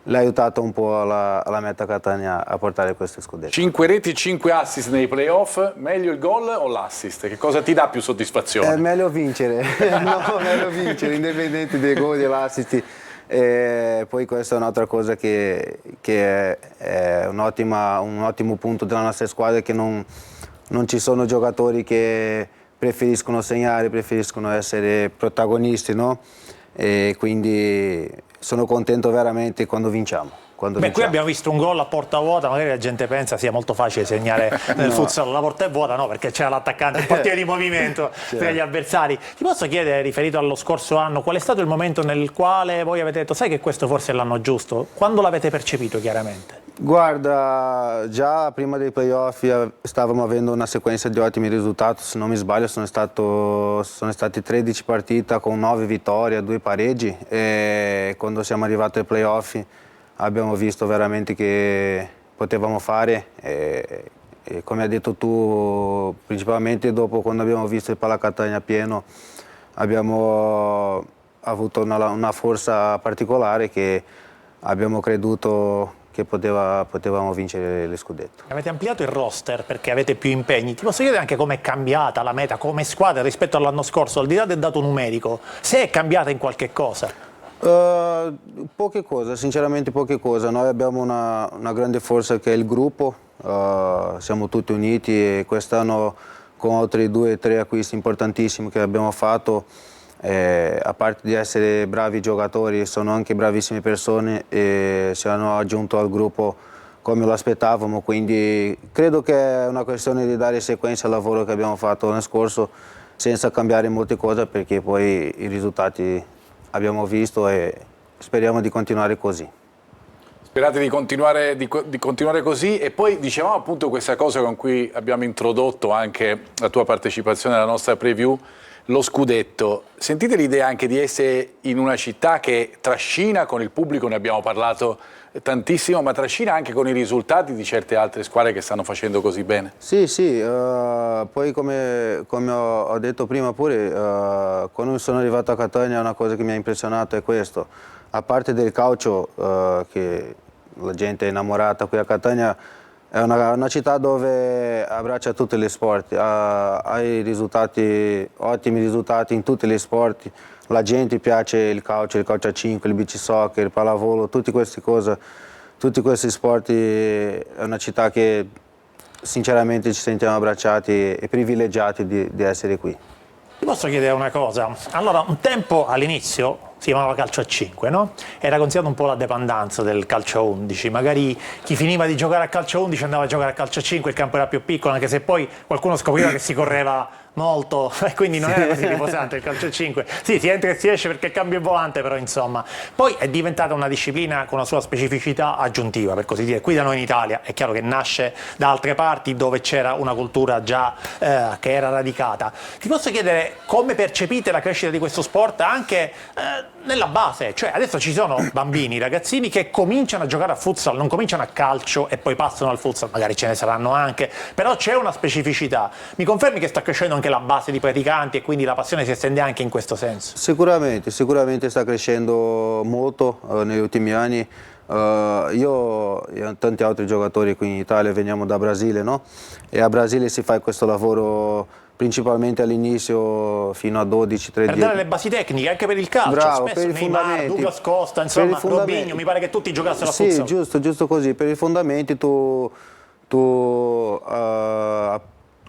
l'ha aiutato un po' alla meta Catania a portare questo scudetto. 5 reti, 5 assist nei playoff, meglio il gol o l'assist? Che cosa ti dà più soddisfazione? È meglio vincere, no, meglio vincere, indipendente dai gol e dell'assist. Poi questa è un'altra cosa che è un ottimo punto della nostra squadra, che non ci sono giocatori che preferiscono segnare, preferiscono essere protagonisti, no? E quindi sono contento veramente quando vinciamo. Qui abbiamo visto un gol a porta vuota, magari la gente pensa sia molto facile segnare nel futsal, la porta è vuota, no, perché c'era l'attaccante, il portiere di movimento per gli avversari. Ti posso chiedere, riferito allo scorso anno, qual è stato il momento nel quale voi avete detto sai che questo forse è l'anno giusto? Quando l'avete percepito chiaramente? Guarda, già prima dei playoff stavamo avendo una sequenza di ottimi risultati, se non mi sbaglio sono stati 13 partite con 9 vittorie, 2 pareggi e quando siamo arrivati ai playoff abbiamo visto veramente che potevamo fare e come hai detto tu, principalmente dopo quando abbiamo visto il Palacatania pieno abbiamo avuto una forza particolare che abbiamo creduto potevamo vincere lo scudetto. Avete ampliato il roster perché avete più impegni. Ti posso chiedere anche com'è cambiata la meta come squadra rispetto all'anno scorso, al di là del dato numerico, se è cambiata in qualche cosa? Poche cose, sinceramente poche cose. Noi abbiamo una grande forza che è il gruppo, siamo tutti uniti e quest'anno con altri 2 o 3 acquisti importantissimi che abbiamo fatto, a parte di essere bravi giocatori, sono anche bravissime persone e si hanno aggiunto al gruppo come lo aspettavamo, quindi credo che è una questione di dare sequenza al lavoro che abbiamo fatto l'anno scorso senza cambiare molte cose, perché poi i risultati abbiamo visto e speriamo di continuare così. Sperate di continuare così, e poi dicevamo appunto questa cosa con cui abbiamo introdotto anche la tua partecipazione alla nostra preview, lo scudetto. Sentite l'idea anche di essere in una città che trascina con il pubblico, ne abbiamo parlato tantissimo, ma trascina anche con i risultati di certe altre squadre che stanno facendo così bene. Sì, poi come ho detto prima pure, quando sono arrivato a Catania una cosa che mi ha impressionato è questo, a parte del calcio, che la gente è innamorata qui a Catania, è una città dove abbraccia tutti gli sport, ha ottimi risultati in tutti gli sport, la gente piace il calcio a 5, il beach soccer, il pallavolo, tutte queste cose, tutti questi sport. È una città che sinceramente ci sentiamo abbracciati e privilegiati di essere qui. Ti posso chiedere una cosa? Allora, un tempo all'inizio si chiamava calcio a 5, no? Era considerato un po' la dependenza del calcio a 11, magari chi finiva di giocare a calcio a 11 andava a giocare a calcio a 5, il campo era più piccolo, anche se poi qualcuno scopriva che si correva molto e quindi non era così riposante il calcio a 5. Sì, si entra e si esce perché cambia il volante, però insomma. Poi è diventata una disciplina con una sua specificità aggiuntiva, per così dire. Qui da noi in Italia è chiaro che nasce da altre parti dove c'era una cultura già che era radicata. Ti posso chiedere come percepite la crescita di questo sport anche nella base? Cioè adesso ci sono bambini, ragazzini che cominciano a giocare a futsal, non cominciano a calcio e poi passano al futsal, magari ce ne saranno anche, però c'è una specificità. Mi confermi che sta crescendo anche la base di praticanti e quindi la passione si estende anche in questo senso? Sicuramente sta crescendo molto negli ultimi anni. Io e tanti altri giocatori qui in Italia veniamo da Brasile, no? E a Brasile si fa questo lavoro principalmente all'inizio fino a 12-13 per dare le basi tecniche anche per il calcio. Bravo, spesso per i Neymar, fondamenti, Douglas Costa, insomma Robinho, mi pare che tutti giocassero a futsal. Sì, giusto così, per i fondamenti tu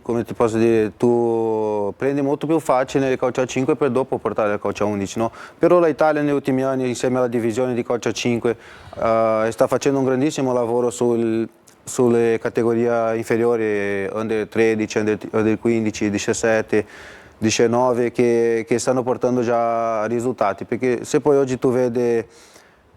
come ti posso dire, tu prendi molto più facile il calcio a 5 per dopo portare al calcio a 11, no? Però l'Italia negli ultimi anni, insieme alla divisione di calcio a 5, sta facendo un grandissimo lavoro sulle categorie inferiori, under 13, under 15, 17, 19, che stanno portando già risultati, perché se poi oggi tu vedi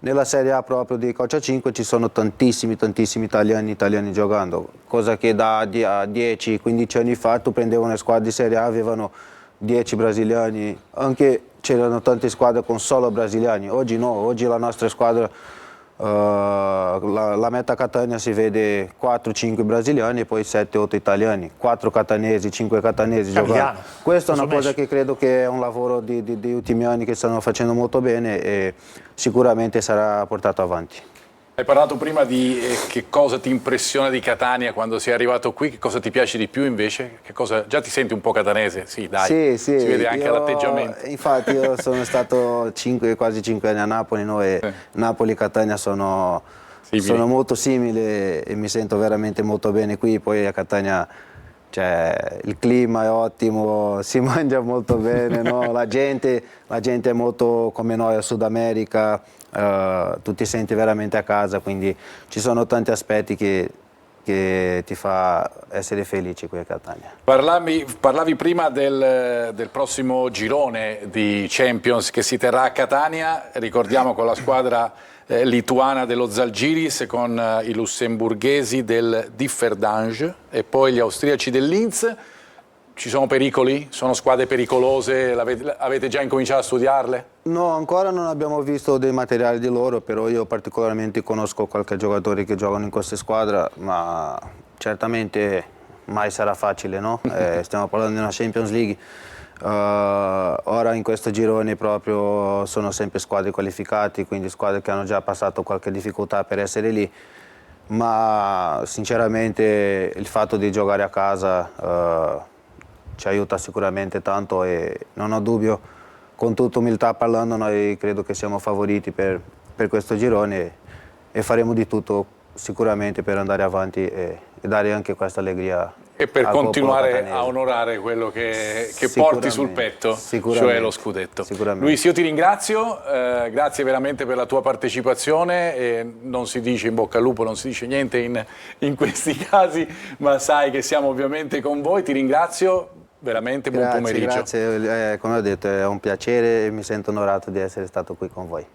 nella Serie A proprio di calcio a 5 ci sono tantissimi italiani giocando, cosa che da 10-15 anni fa tu prendevi una squadra di Serie A, avevano 10 brasiliani, anche c'erano tante squadre con solo brasiliani. Oggi no, oggi la nostra squadra, la meta Catania si vede 4-5 brasiliani e poi 7-8 italiani, 4 catanesi, 5 catanesi giocando. Questa è una cosa che credo che è un lavoro di ultimi anni che stanno facendo molto bene e sicuramente sarà portato avanti. Hai parlato prima di che cosa ti impressiona di Catania quando sei arrivato qui, che cosa ti piace di più invece? Che cosa, già ti senti un po' catanese? Sì, dai, sì, si vede anche l'atteggiamento. Infatti io sono stato quasi 5 anni a Napoli, Napoli e Catania sono molto simili e mi sento veramente molto bene qui, poi a Catania il clima è ottimo, si mangia molto bene, no? La gente è molto come noi a Sud America, tu ti senti veramente a casa, quindi ci sono tanti aspetti che ti fa essere felice qui a Catania. Parlavi prima del prossimo girone di Champions che si terrà a Catania, ricordiamo con la squadra lituana dello Zalgiris, con i lussemburghesi del Differdange e poi gli austriaci del Linz. Ci sono pericoli? Sono squadre pericolose? Avete già incominciato a studiarle? No, ancora non abbiamo visto dei materiali di loro, però io particolarmente conosco qualche giocatore che giocano in queste squadre, ma certamente mai sarà facile, no? Stiamo parlando di una Champions League. Ora in questo girone proprio sono sempre squadre qualificate, quindi squadre che hanno già passato qualche difficoltà per essere lì, ma sinceramente il fatto di giocare a casa ci aiuta sicuramente tanto e non ho dubbio, con tutta umiltà parlando, noi credo che siamo favoriti per questo girone e faremo di tutto sicuramente per andare avanti e dare anche questa allegria e per al popolo continuare catanese. a onorare quello che porti sul petto, cioè lo scudetto. Luis, io ti ringrazio, grazie veramente per la tua partecipazione, e non si dice in bocca al lupo, non si dice niente in questi casi, ma sai che siamo ovviamente con voi, ti ringrazio. Veramente buon pomeriggio. Grazie, come ho detto è un piacere e mi sento onorato di essere stato qui con voi.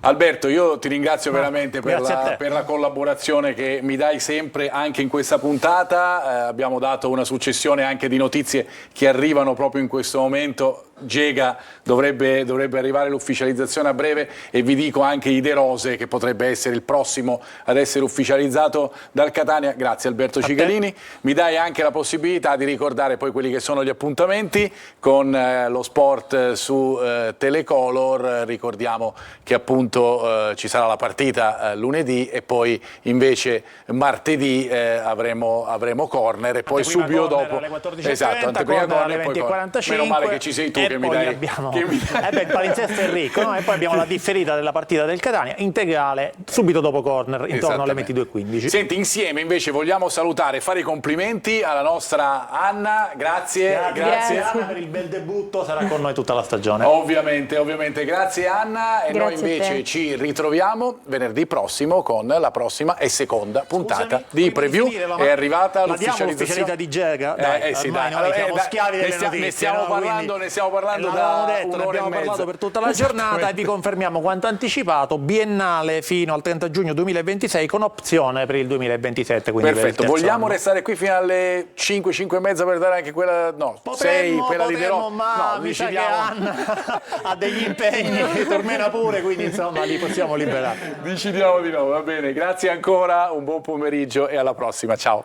Alberto, io ti ringrazio veramente per grazie la collaborazione che mi dai sempre anche in questa puntata. Abbiamo dato una successione anche di notizie che arrivano proprio in questo momento. Gega dovrebbe arrivare l'ufficializzazione a breve, e vi dico anche i De Rose, che potrebbe essere il prossimo ad essere ufficializzato dal Catania. Grazie Alberto Cicalini, mi dai anche la possibilità di ricordare poi quelli che sono gli appuntamenti con lo sport su Telecolor. Ricordiamo che appunto ci sarà la partita lunedì, e poi invece martedì avremo corner, e poi subito dopo alle 14:30, esatto, anteprima corner corner alle e poi 20:45. meno male che ci sei tu, che mi dai, il palinsesto è ricco, no? E poi abbiamo la differita della partita del Catania integrale subito dopo corner, intorno alle 22:15. Senti, insieme invece vogliamo salutare e fare i complimenti alla nostra Anna. Grazie Anna per il bel debutto, sarà con noi tutta la stagione. Ovviamente, grazie Anna, e noi invece ci ritroviamo venerdì prossimo con la prossima e seconda puntata di Preview. È arrivata l'ufficializzazione di Gega. Siamo schiavi delle notizie. Ne stiamo parlando da detto, ne abbiamo parlato per tutta la giornata, e vi confermiamo quanto anticipato: biennale fino al 30 giugno 2026 con opzione per il 2027. Perfetto, vogliamo restare qui fino alle 5:30 per dare anche quella, no, 6 quella di De Rose. Ma mi sa che Anna ha degli impegni, tormena pure, quindi insomma li possiamo liberare. Decidiamo di no, va bene, grazie ancora, un buon pomeriggio e alla prossima, ciao.